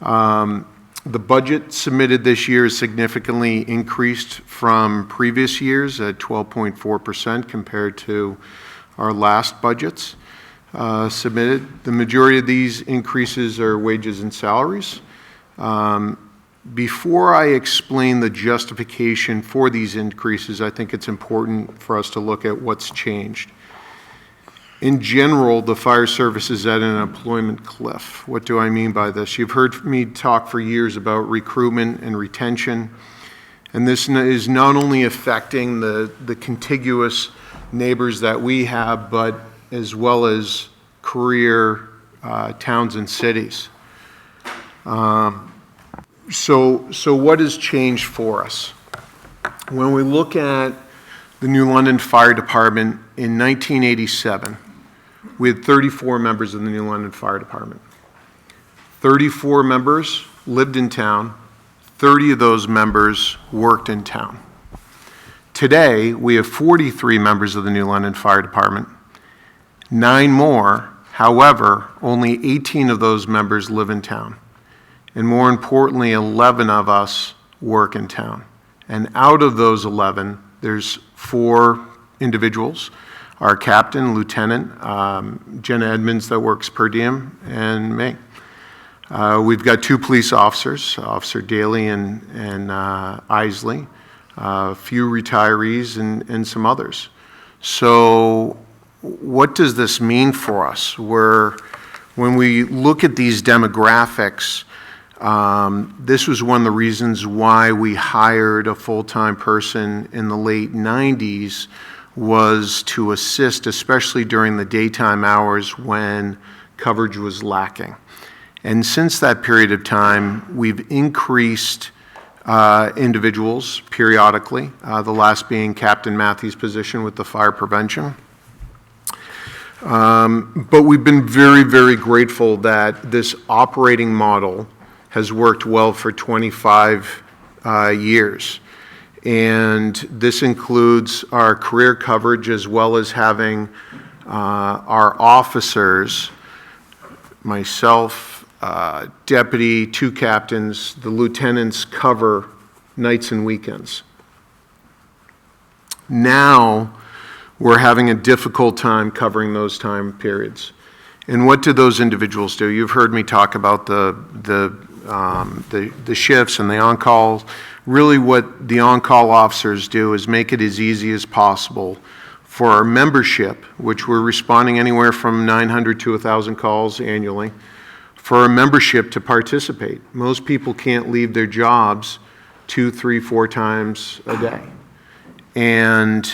B: The budget submitted this year is significantly increased from previous years at 12.4% compared to our last budgets submitted. The majority of these increases are wages and salaries. Before I explain the justification for these increases, I think it's important for us to look at what's changed. In general, the fire service is at an employment cliff. What do I mean by this? You've heard me talk for years about recruitment and retention, and this is not only affecting the contiguous neighbors that we have, but as well as career towns and cities. So what has changed for us? When we look at the New London Fire Department in 1987, we had 34 members of the New London Fire Department. 34 members lived in town. 30 of those members worked in town. Today, we have 43 members of the New London Fire Department. 9 more, however, only 18 of those members live in town. And more importantly, 11 of us work in town. And out of those 11, there's 4 individuals, our captain, lieutenant, Jenna Edmonds that works per diem, and me. We've got 2 police officers, Officer Daly and Isley, a few retirees and some others. So what does this mean for us? When we look at these demographics, this was one of the reasons why we hired a full-time person in the late 90s, was to assist, especially during the daytime hours when coverage was lacking. And since that period of time, we've increased individuals periodically, the last being Captain Matthews' position with the fire prevention. But we've been very, very grateful that this operating model has worked well for 25 years. And this includes our career coverage as well as having our officers, myself, deputy, 2 captains, the lieutenants cover nights and weekends. Now, we're having a difficult time covering those time periods. And what do those individuals do? You've heard me talk about the shifts and the on-call. Really what the on-call officers do is make it as easy as possible for our membership, which we're responding anywhere from 900 to 1,000 calls annually, for our membership to participate. Most people can't leave their jobs 2, 3, 4 times a day. And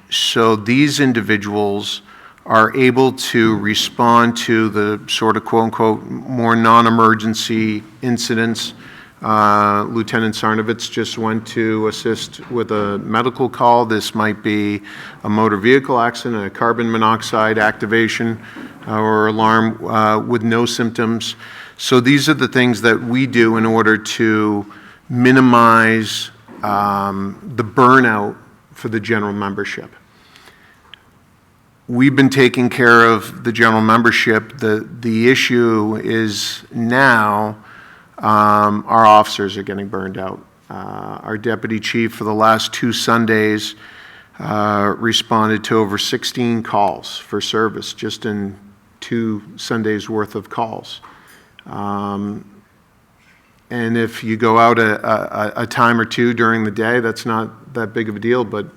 B: so these individuals are able to respond to the sort of quote-unquote more non-emergency incidents. Lieutenant Sarnovitz just went to assist with a medical call. This might be a motor vehicle accident, a carbon monoxide activation or alarm with no symptoms. So these are the things that we do in order to minimize the burnout for the general membership. We've been taking care of the general membership. The issue is now our officers are getting burned out. Our deputy chief for the last 2 Sundays responded to over 16 calls for service just in 2 Sundays worth of calls. And if you go out a time or two during the day, that's not that big of a deal, but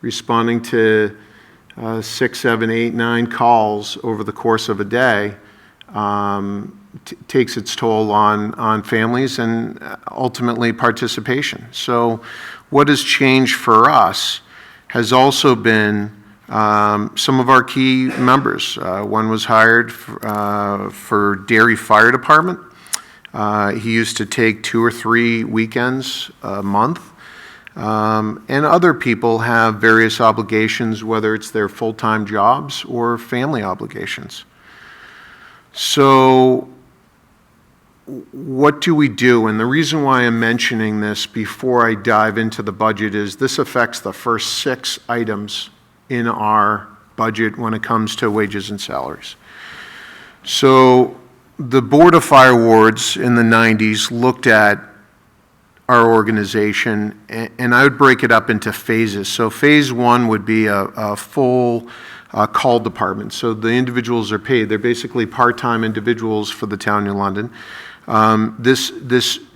B: responding to 6, 7, 8, 9 calls over the course of a day takes its toll on families and ultimately participation. So what has changed for us has also been some of our key members. One was hired for Dairy Fire Department. He used to take 2 or 3 weekends a month. And other people have various obligations, whether it's their full-time jobs or family obligations. So what do we do? And the reason why I'm mentioning this before I dive into the budget is this affects the first 6 items in our budget when it comes to wages and salaries. So the Board of Firewards in the 90s looked at our organization, and I would break it up into phases. So phase 1 would be a full call department. So the individuals are paid. They're basically part-time individuals for the town of New London. This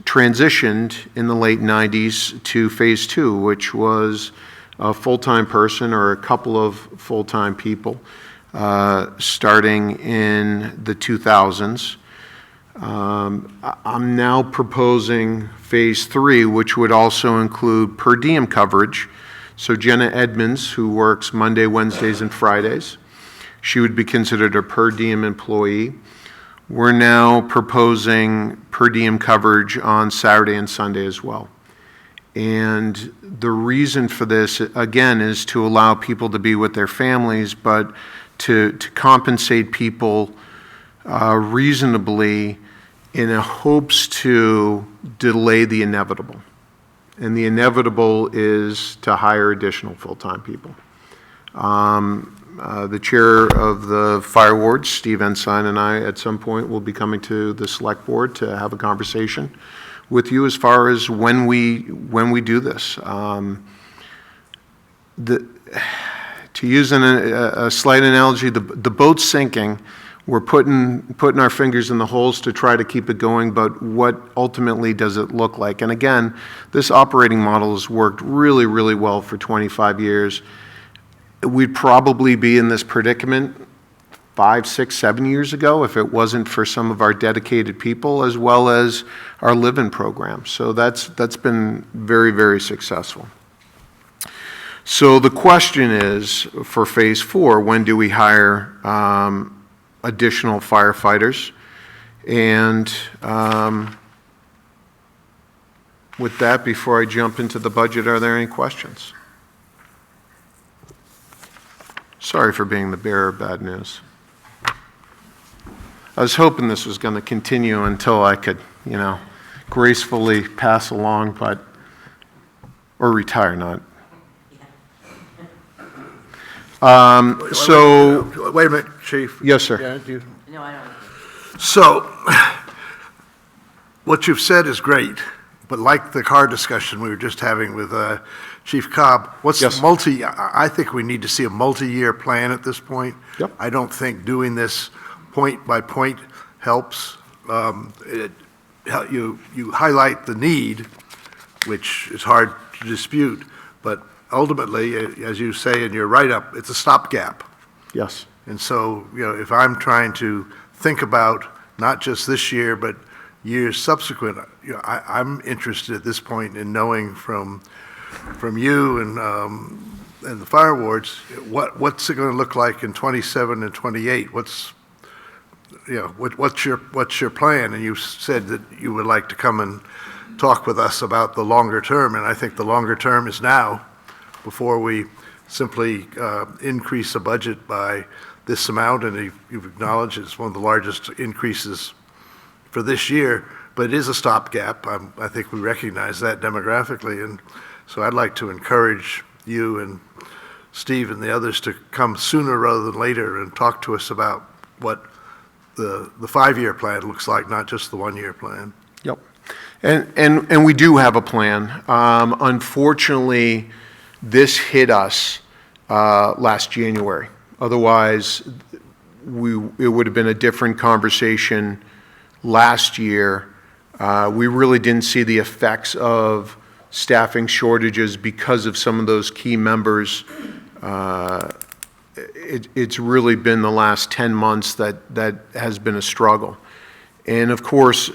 B: transitioned in the late 90s to phase 2, which was a full-time person or a couple of full-time people starting in the 2000s. I'm now proposing phase 3, which would also include per diem coverage. So Jenna Edmonds, who works Monday, Wednesdays, and Fridays, she would be considered a per diem employee. We're now proposing per diem coverage on Saturday and Sunday as well. And the reason for this, again, is to allow people to be with their families, but to compensate people reasonably in a hopes to delay the inevitable. And the inevitable is to hire additional full-time people. The chair of the Firewards, Steve Ensign, and I at some point will be coming to the select board to have a conversation with you as far as when we do this. To use a slight analogy, the boat's sinking. We're putting our fingers in the holes to try to keep it going, but what ultimately does it look like? And again, this operating model has worked really, really well for 25 years. We'd probably be in this predicament 5, 6, 7 years ago if it wasn't for some of our dedicated people as well as our live-in program. So that's been very, very successful. So the question is, for phase 4, when do we hire additional firefighters? And with that, before I jump into the budget, are there any questions? Sorry for being the bearer of bad news. I was hoping this was going to continue until I could, gracefully pass along, or retire, not.
C: Wait a minute, Chief.
B: Yes, sir.
C: Yeah,
H: No, I don't.
C: So, what you've said is great, but like the car discussion we were just having with Chief Cobb, what's
B: Yes.
C: I think we need to see a multi-year plan at this point.
B: Yep.
C: I don't think doing this point by point helps. You highlight the need, which is hard to dispute, but ultimately, as you say in your write-up, it's a stopgap.
B: Yes.
C: And so, if I'm trying to think about not just this year, but years subsequent, I'm interested at this point in knowing from you and the Firewards, what's it going to look like in 27 and 28? What's your plan? And you said that you would like to come and talk with us about the longer term, and I think the longer term is now, before we simply increase the budget by this amount, and you've acknowledged it's one of the largest increases for this year, but it is a stopgap. I think we recognize that demographically, and so I'd like to encourage you and Steve and the others to come sooner rather than later and talk to us about what the 5-year plan looks like, not just the 1-year plan.
B: Yep. And we do have a plan. Unfortunately, this hit us last January. Otherwise, it would have been a different conversation last year. We really didn't see the effects of staffing shortages because of some of those key members. It's really been the last 10 months that has been a struggle. And of course,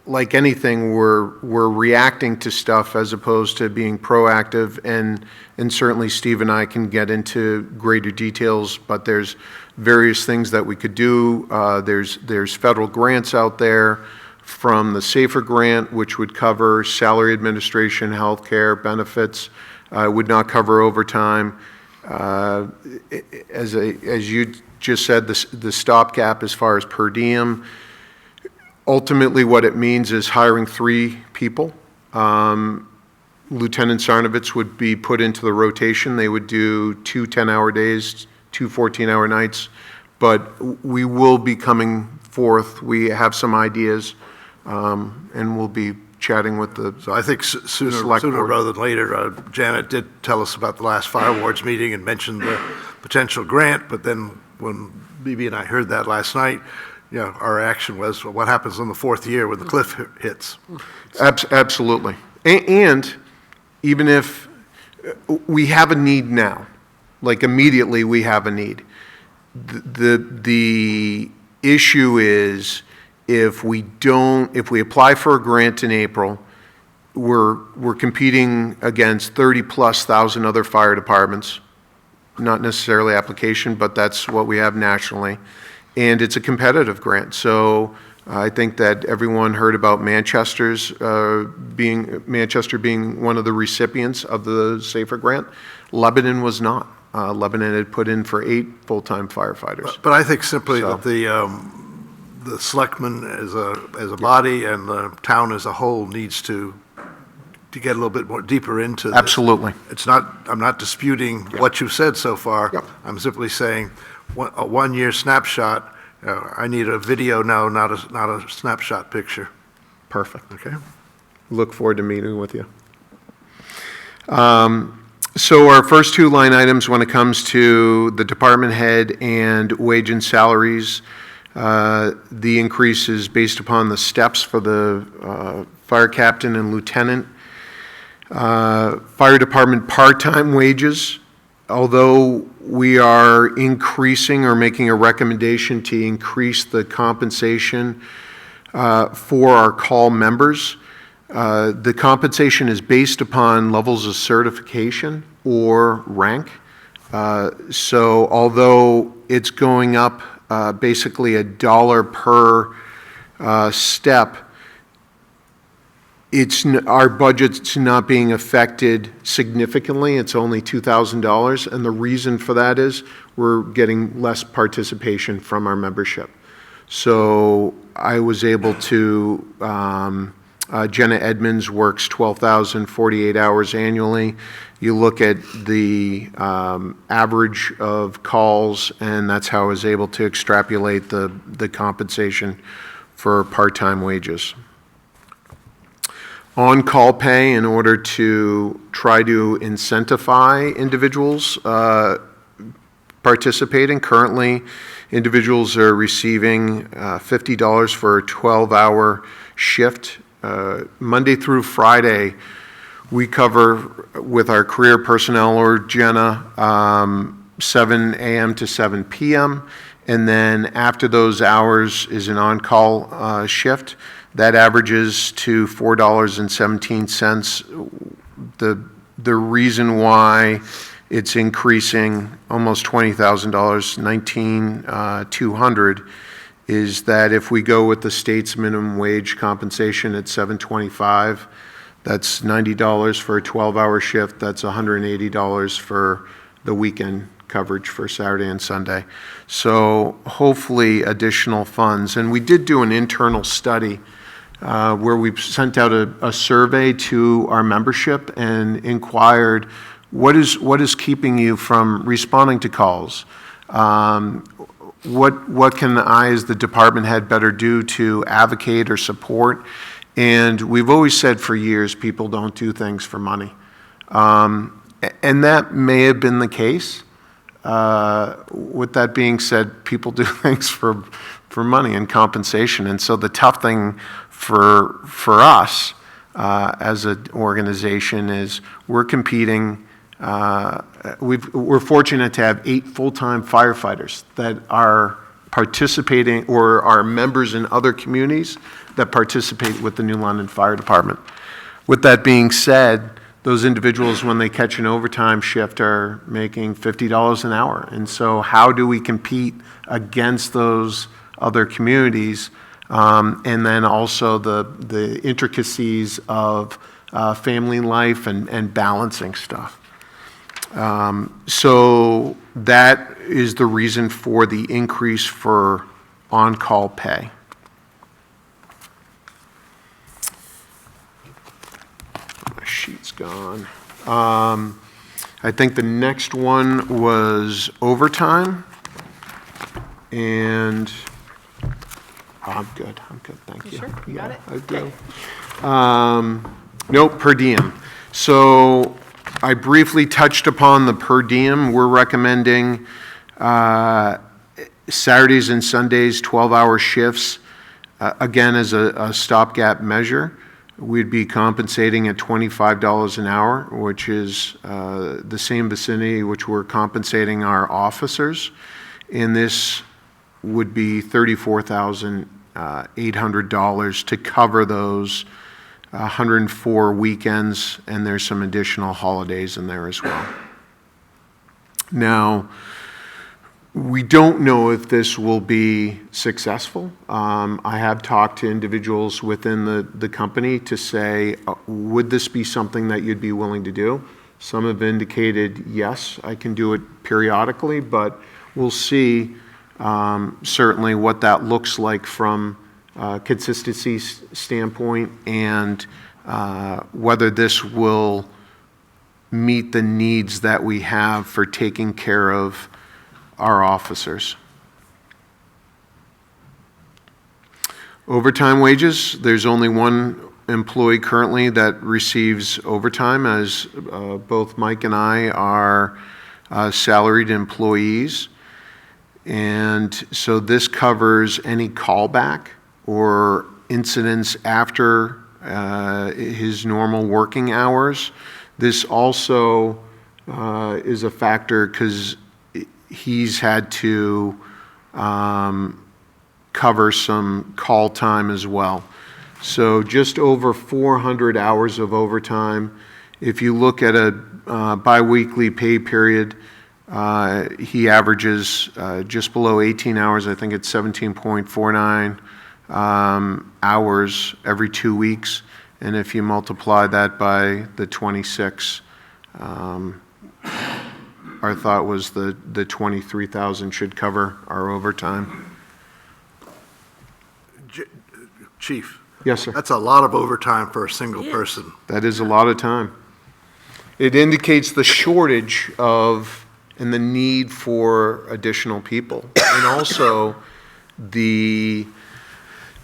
B: like anything, we're reacting to stuff as opposed to being proactive, and certainly Steve and I can get into greater details, but there's various things that we could do. There's federal grants out there from the SAFER grant, which would cover salary administration, health care, benefits, would not cover overtime. As you just said, the stopgap as far as per diem, ultimately what it means is hiring 3 people. Lieutenant Sarnovitz would be put into the rotation. They would do 2 10-hour days, 2 14-hour nights, but we will be coming forth. We have some ideas, and we'll be chatting with the
C: So I think sooner
B: select board.
C: rather than later. Janet did tell us about the last Firewards meeting and mentioned the potential grant, but then when BB and I heard that last night, our action was, well, what happens in the 4th year when the cliff hits?
B: Absolutely. And even if we have a need now, like immediately we have a need, the issue is if we apply for a grant in April, we're competing against 30+ thousand other fire departments, not necessarily application, but that's what we have nationally. And it's a competitive grant. So I think that everyone heard about Manchester being one of the recipients of the SAFER grant. Lebanon was not. Lebanon had put in for 8 full-time firefighters.
C: But I think simply
B: So-
C: that the Selectmen as a body and the town as a whole needs to get a little bit more deeper into this.
B: Absolutely.
C: I'm not disputing what you've said so far.
B: Yep.
C: I'm simply saying a 1-year snapshot. I need a video now, not a snapshot picture.
B: Perfect.
C: Okay.
B: Look forward to meeting with you. So our first 2 line items when it comes to the department head and wage and salaries, the increase is based upon the steps for the fire captain and lieutenant. Fire department part-time wages, although we are increasing or making a recommendation to increase the compensation for our call members. The compensation is based upon levels of certification or rank. So although it's going up basically $1 per step, our budget's not being affected significantly. It's only $2,000, and the reason for that is we're getting less participation from our membership. So I was able to, Jenna Edmonds works 12,048 hours annually. You look at the average of calls, and that's how I was able to extrapolate the compensation for part-time wages. on-call pay in order to try to incentivize individuals participating. Currently, individuals are receiving $50 for a 12-hour shift. Monday through Friday, we cover with our career personnel or Jenna 7 a.m. to 7 p.m. And then after those hours is an on-call shift. That averages to $4.17. The reason why it's increasing almost $20,000, $19,200, is that if we go with the state's minimum wage compensation at $7.25, that's $90 for a 12-hour shift. That's $180 for the weekend coverage for Saturday and Sunday. So hopefully additional funds. And we did do an internal study where we sent out a survey to our membership and inquired, what is keeping you from responding to calls? What can I, as the department head, better do to advocate or support? And we've always said for years, people don't do things for money. And that may have been the case. With that being said, people do things for money and compensation. And so the tough thing for us as an organization is we're competing. We're fortunate to have 8 full-time firefighters that are participating or are members in other communities that participate with the New London Fire Department. With that being said, those individuals, when they catch an overtime shift, are making $50 an hour. And so how do we compete against those other communities? And then also the intricacies of family life and balancing stuff. So that is the reason for the increase for on-call pay. My sheet's gone. I think the next one was overtime. And I'm good, thank you.
G: Sure, you got it?
B: I do. Nope, per diem. So I briefly touched upon the per diem. We're recommending Saturdays and Sundays, 12-hour shifts, again, as a stopgap measure. We'd be compensating at $25 an hour, which is the same vicinity which we're compensating our officers. And this would be $34,800 to cover those 104 weekends, and there's some additional holidays in there as well. Now, we don't know if this will be successful. I have talked to individuals within the company to say, would this be something that you'd be willing to do? Some have indicated, yes, I can do it periodically, but we'll see certainly what that looks like from consistency standpoint, and whether this will meet the needs that we have for taking care of our officers. Overtime wages, there's only one employee currently that receives overtime, as both Mike and I are salaried employees. And so this covers any callback or incidents after his normal working hours. This also is a factor because he's had to cover some call time as well. So just over 400 hours of overtime. If you look at a biweekly pay period, he averages just below 18 hours. I think it's 17.49 hours every 2 weeks. And if you multiply that by the 26, our thought was the 23,000 should cover our overtime.
C: Chief.
B: Yes, sir.
C: That's a lot of overtime for a single person.
B: That is a lot of time. It indicates the shortage of and the need for additional people, and also the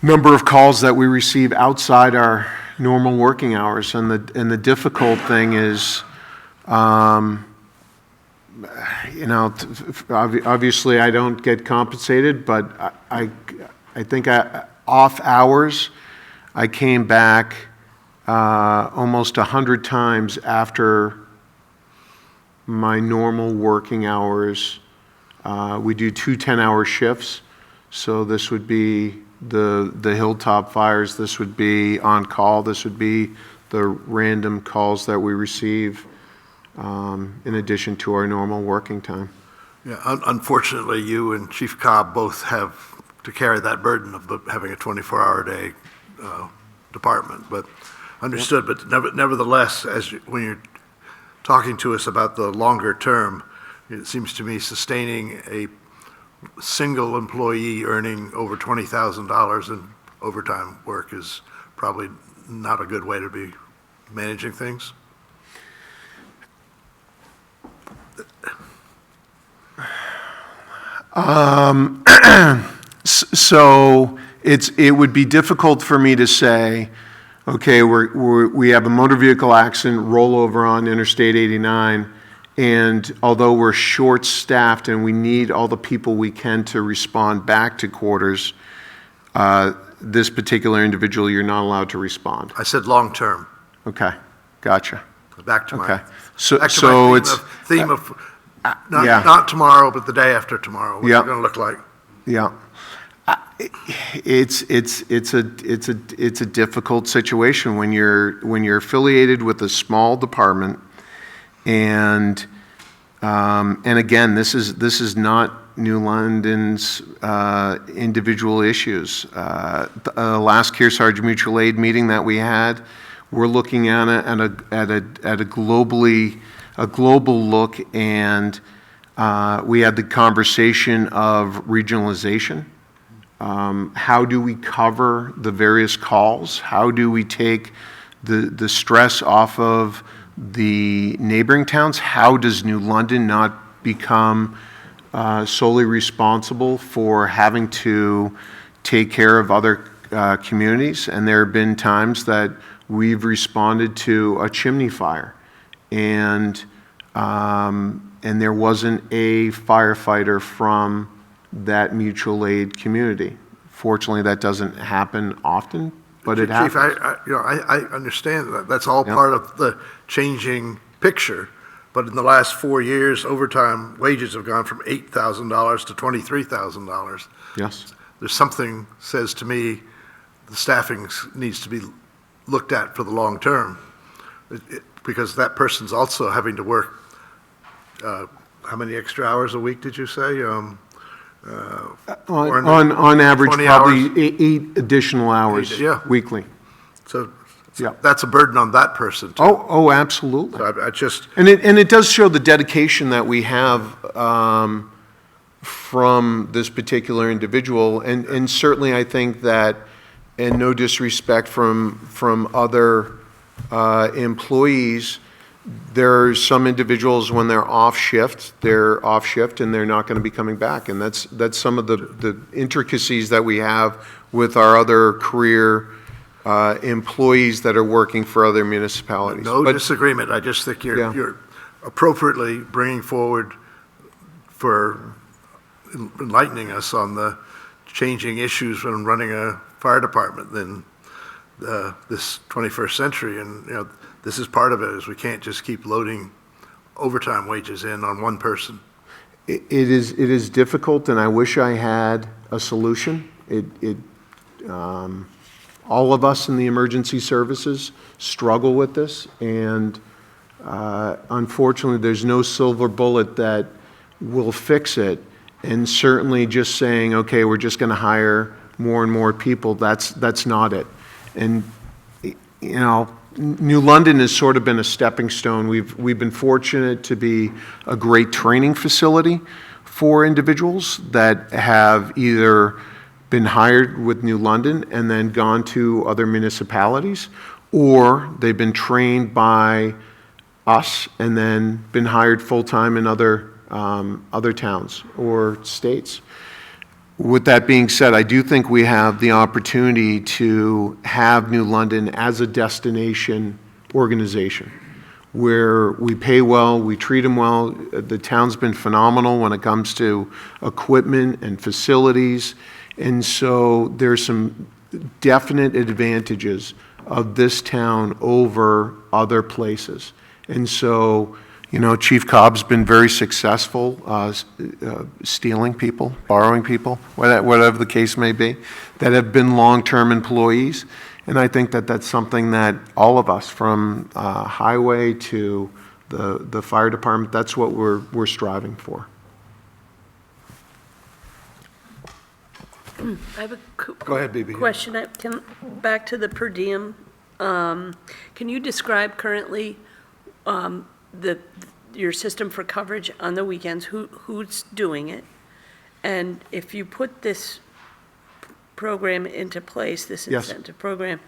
B: number of calls that we receive outside our normal working hours. And the difficult thing is, obviously I don't get compensated, but I think off hours, I came back almost 100 times after my normal working hours. We do 2 10-hour shifts, so this would be the hilltop fires, this would be on call, this would be the random calls that we receive in addition to our normal working time.
C: Yeah, unfortunately, you and Chief Cobb both have to carry that burden of having a 24-hour-a-day department, but understood. But nevertheless, when you're talking to us about the longer term, it seems to me sustaining a single employee earning over $20,000 in overtime work is probably not a good way to be managing things.
B: So it would be difficult for me to say, okay, we have a motor vehicle accident rollover on Interstate 89, and although we're short-staffed and we need all the people we can to respond back to quarters, this particular individual, you're not allowed to respond.
C: I said long-term.
B: Okay, gotcha.
C: Back to my,
B: Okay, so
C: back to my
B: it's
C: theme of
B: yeah.
C: not tomorrow, but the day after tomorrow. What's
B: Yeah.
C: it going to look like?
B: Yeah. It's a difficult situation when you're affiliated with a small department, and again, this is not New London's individual issues. The last Kearsarge Mutual Aid meeting that we had, we're looking at a global look, and we had the conversation of regionalization. How do we cover the various calls? How do we take the stress off of the neighboring towns? How does New London not become solely responsible for having to take care of other communities? And there have been times that we've responded to a chimney fire, and there wasn't a firefighter from that mutual aid community. Fortunately, that doesn't happen often, but it happens.
C: Chief, I understand that. That's all part of the changing picture. But in the last 4 years, overtime wages have gone from $8,000 to $23,000.
B: Yes.
C: There's something says to me the staffing needs to be looked at for the long term, because that person's also having to work. How many extra hours a week did you say?
B: On average,
C: 20
B: probably
C: hours?
B: 8 additional hours
C: Yeah.
B: weekly.
C: So
B: Yeah.
C: that's a burden on that person too.
B: Oh, absolutely.
C: So I just,
B: And it does show the dedication that we have from this particular individual, and certainly I think that, and no disrespect from other employees, there are some individuals when they're off shift and they're not going to be coming back, and that's some of the intricacies that we have with our other career employees that are working for other municipalities.
C: no
B: But-
C: disagreement. I just think
B: Yeah.
C: you're appropriately bringing forward for enlightening us on the changing issues when running a fire department in this 21st century. And, this is part of it, is we can't just keep loading overtime wages in on one person.
B: It is difficult, and I wish I had a solution. All of us in the emergency services struggle with this, and unfortunately, there's no silver bullet that will fix it. And certainly, just saying, okay, we're just going to hire more and more people, that's not it. And New London has sort of been a stepping stone. We've been fortunate to be a great training facility for individuals that have either been hired with New London and then gone to other municipalities, or they've been trained by us and then been hired full-time in other towns or states. With that being said, I do think we have the opportunity to have New London as a destination organization, where we pay well, we treat them well. The town's been phenomenal when it comes to equipment and facilities, and so there's some definite advantages of this town over other places. And so, you know, Chief Cobb's been very successful stealing people, borrowing people, whatever the case may be, that have been long-term employees. And I think that that's something that all of us, from highway to the fire department, that's what we're striving for.
I: I have a
B: Go ahead, BB.
I: question. Back to the per diem. Can you describe currently your system for coverage on the weekends, who's doing it? And if you put this program into place, this
B: Yes.
I: incentive program,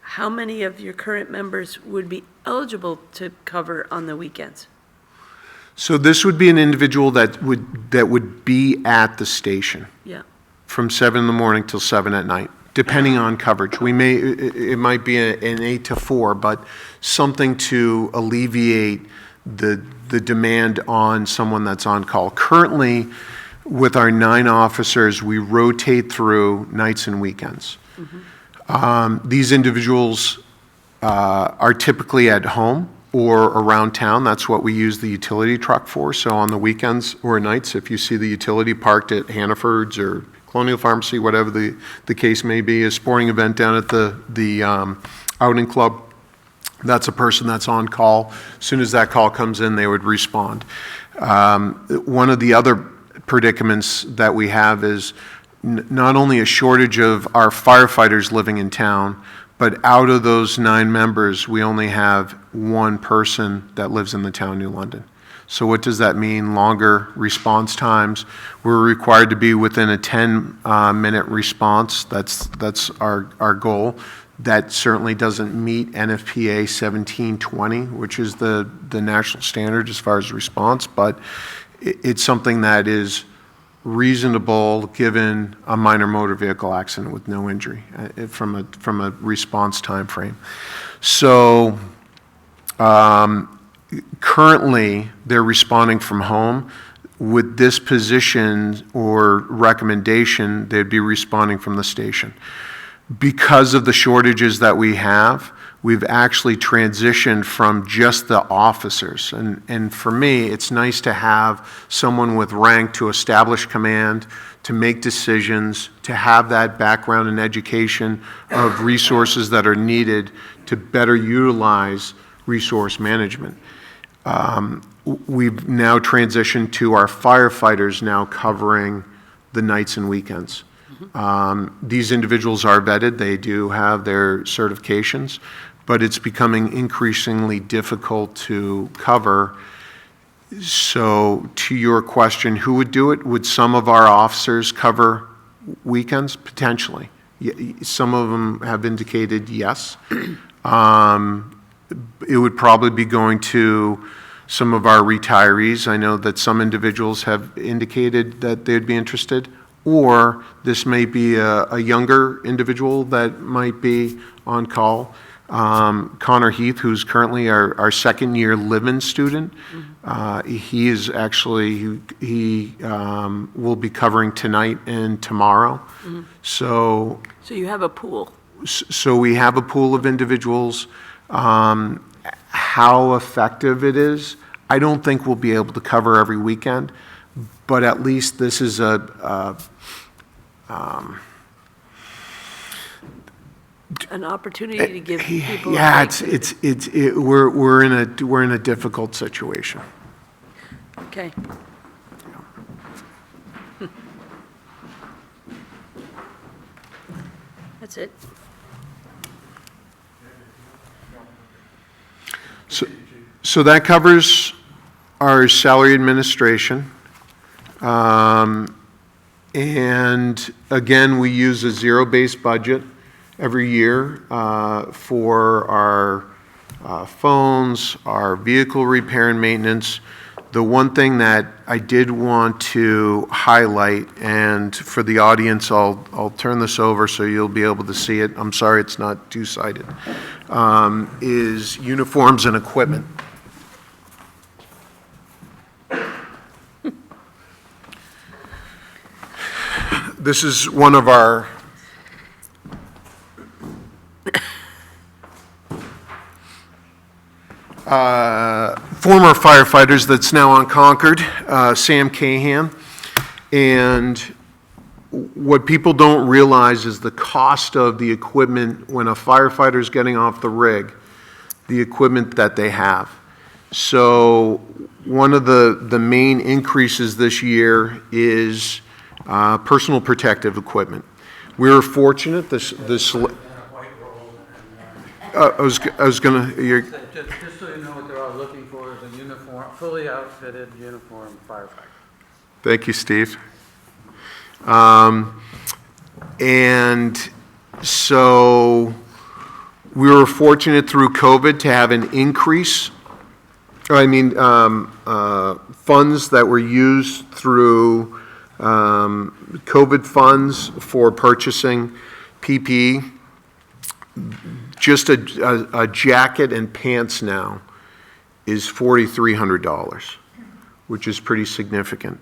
I: how many of your current members would be eligible to cover on the weekends?
B: So this would be an individual that would be at the station
I: Yeah.
B: from 7 in the morning till 7 at night, depending on coverage. It might be an 8 to 4, but something to alleviate the demand on someone that's on call. Currently, with our 9 officers, we rotate through nights and weekends. These individuals are typically at home or around town. That's what we use the utility truck for. So on the weekends or nights, if you see the utility parked at Hannaford's or Colonial Pharmacy, whatever the case may be, a sporting event down at the outing club, that's a person that's on call. As soon as that call comes in, they would respond. One of the other predicaments that we have is not only a shortage of our firefighters living in town, but out of those 9 members, we only have 1 person that lives in the town of New London. So what does that mean? Longer response times. We're required to be within a 10-minute response. That's our goal. That certainly doesn't meet NFPA 1720, which is the national standard as far as response, but it's something that is reasonable given a minor motor vehicle accident with no injury from a response time frame. So currently, they're responding from home. With this position or recommendation, they'd be responding from the station. Because of the shortages that we have, we've actually transitioned from just the officers. And for me, it's nice to have someone with rank to establish command, to make decisions, to have that background and education of resources that are needed to better utilize resource management. We've now transitioned to our firefighters now covering the nights and weekends. These individuals are vetted, they do have their certifications, but it's becoming increasingly difficult to cover. So to your question, who would do it? Would some of our officers cover weekends? Potentially. Some of them have indicated yes. It would probably be going to some of our retirees. I know that some individuals have indicated that they'd be interested. Or this may be a younger individual that might be on call. Connor Heath, who's currently our second-year live-in student, he is actually, he will be covering tonight and tomorrow. So
I: you have a pool?
B: So we have a pool of individuals. How effective it is, I don't think we'll be able to cover every weekend, but at least this is
I: an opportunity to give people.
B: Yeah, we're in a difficult situation.
I: Okay. That's it.
B: So that covers our salary administration. And again, we use a zero-based budget every year for our phones, our vehicle repair and maintenance. The one thing that I did want to highlight, and for the audience, I'll turn this over so you'll be able to see it. I'm sorry it's not two-sided, is uniforms and equipment. This is one of our former firefighters that's now on Concord, Sam Cahan. And what people don't realize is the cost of the equipment when a firefighter's getting off the rig, the equipment that they have. So one of the main increases this year is personal protective equipment. We were fortunate, I was gonna,
D: Just so you know what they're all looking for is a uniform, fully outfitted uniform firefighter.
B: thank you, Steve. And so we were fortunate through COVID to have an increase, funds that were used through COVID funds for purchasing PPE. Just a jacket and pants now is $4,300, which is pretty significant.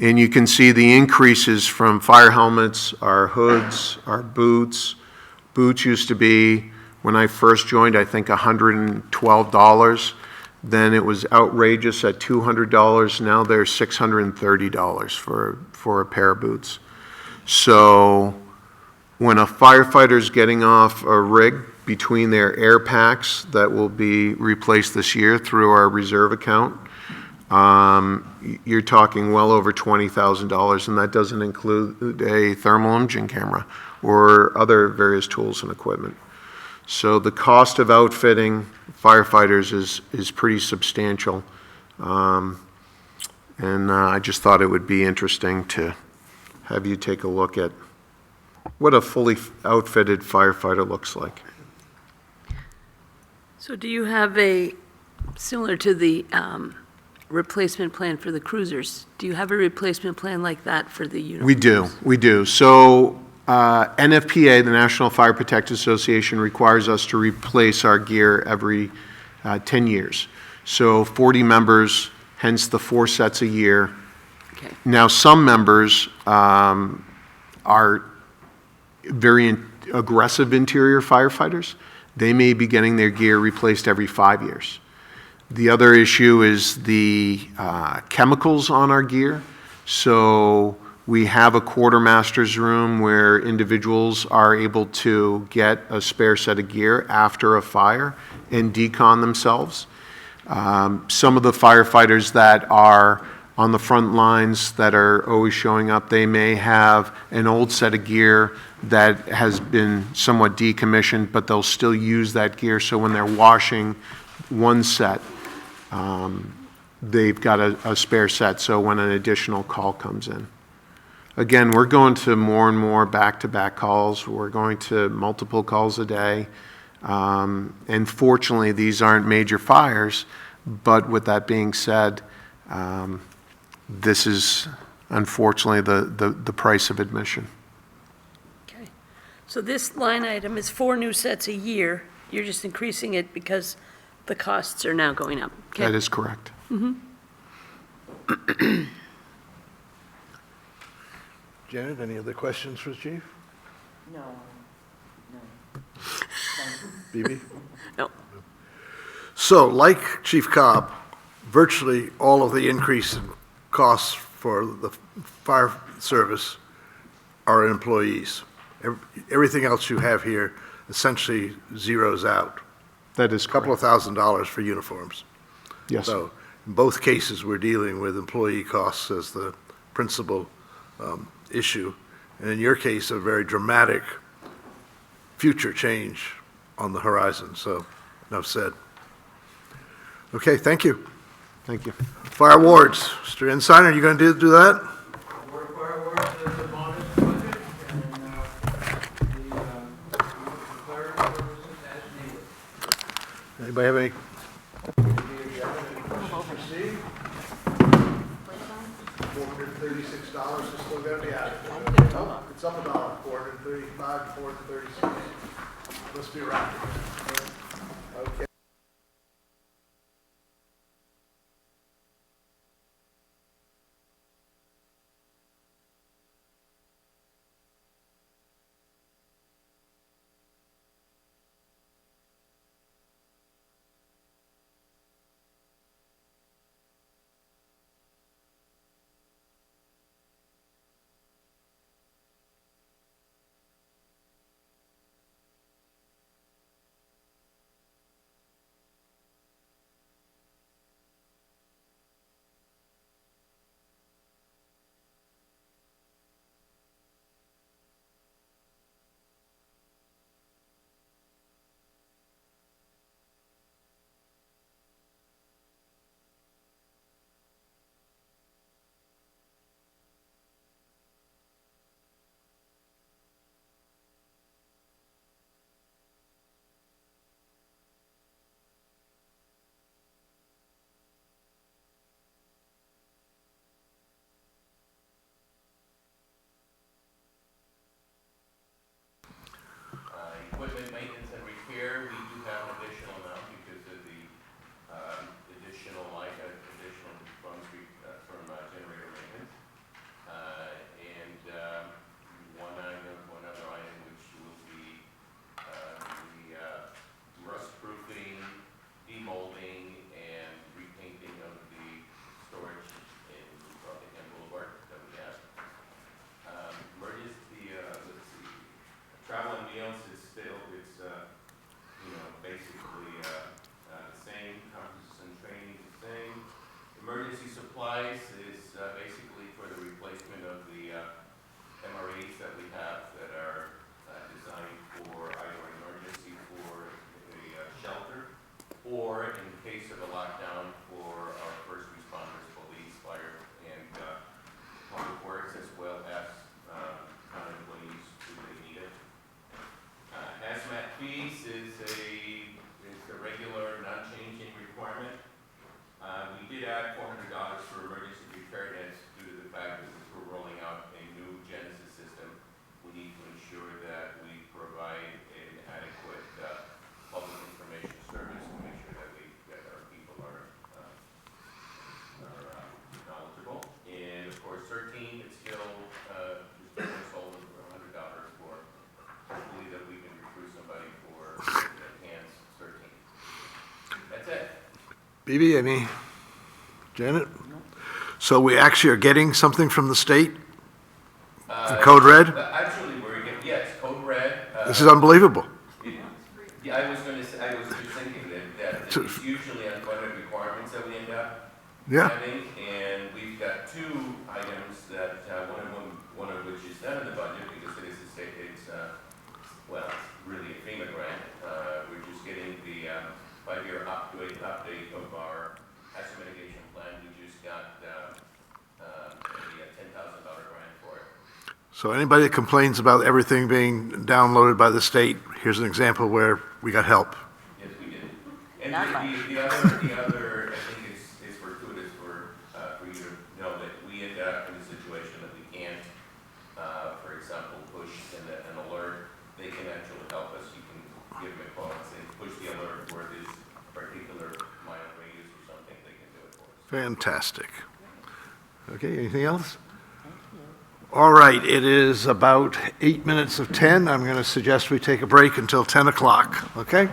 B: And you can see the increases from fire helmets, our hoods, our boots. Boots used to be, when I first joined, I think $112. Then it was outrageous at $200. Now they're $630 for a pair of boots. So when a firefighter's getting off a rig, between their air packs that will be replaced this year through our reserve account, you're talking well over $20,000, and that doesn't include a thermal imaging camera or other various tools and equipment. So the cost of outfitting firefighters is pretty substantial. I just thought it would be interesting to have you take a look at what a fully outfitted firefighter looks like.
I: So do you have a, similar to the replacement plan for the cruisers, do you have a replacement plan like that for the uniforms?
B: We do. So NFPA, the National Fire Protection Association, requires us to replace our gear every 10 years. So 40 members, hence the 4 sets a year.
I: Okay.
B: Now, some members are very aggressive interior firefighters. They may be getting their gear replaced every 5 years. The other issue is the chemicals on our gear. So we have a quartermaster's room where individuals are able to get a spare set of gear after a fire and decon themselves. Some of the firefighters that are on the front lines that are always showing up, they may have an old set of gear that has been somewhat decommissioned, but they'll still use that gear. So when they're washing one set, they've got a spare set, so when an additional call comes in. Again, we're going to more and more back-to-back calls. We're going to multiple calls a day. And fortunately, these aren't major fires, but with that being said, this is unfortunately the price of admission.
I: Okay. So this line item is 4 new sets a year. You're just increasing it because the costs are now going up. Okay.
B: That is correct.
C: Janet, any other questions for the chief?
H: No.
C: BB?
I: No.
C: So, like Chief Cobb, virtually all of the increase in costs for the fire service are employees. Everything else you have here essentially zeroes out.
B: That is
C: A couple of
B: correct.
C: $1,000s for uniforms.
B: Yes.
C: So, in both cases, we're dealing with employee costs as the principal issue. And in your case, a very dramatic future change on the horizon. So, enough said. Okay, thank you.
B: Thank you.
C: Firewards, Mr. Ensign, are you going to do that?
D: Fireworks is a modest budget, and the fire services as needed.
C: Anybody have any? $436 is still gonna be added. It's up $1, 435 to 436. Must be right. Okay.
J: Equipment maintenance and repair, we do have an additional amount because of the additional funds from generator maintenance. And one other item which will be the rust proofing, demolding, and repainting of the storage in Rockingham Boulevard that we have. Emergency, let's see, travel and meals is still, it's, basically, the same, conferences and training is the same. Emergency supplies is, basically for the replacement of the, MREs that we have that are, designed for either an emergency for a shelter, or in case of a lockdown for our first responders, police, fire, and, public works, as well as, town employees who may need it. Hazmat fees is a regular, non-changing requirement. We did add $400 for emergency preparedness due to the fact that since we're rolling out a new Genesis system, we need to ensure that we provide an adequate public information service to make sure that our people are knowledgeable. And of course, 13, it's still just sold for $100 for. Hopefully that we can recruit somebody for enhanced 13. That's it.
C: BB, any? Janet? So we actually are getting something from the state? Code Red?
J: Actually, yes, Code Red.
C: This is unbelievable.
J: Yeah, I was just thinking that it's usually unfunded requirements that we end up having, and we've got two items that, one of which is not in the budget because it is a state, it's really a FEMA grant. We're just getting the 5-year update of our hazard mitigation plan. We just got a $10,000 grant for it.
C: So anybody that complains about everything being downloaded by the state, here's an example where we got help.
J: Yes, we did. And the other, I think is fortuitous for you to know that we end up in a situation that we can't, for example, push an alert. They can actually help us. You can give them a call and say, push the alert for this particular mile radius or something. They can do it for us.
C: Fantastic. Okay, anything else? All right, it is about 8 minutes of 10. I'm going to suggest we take a break until 10 o'clock, okay?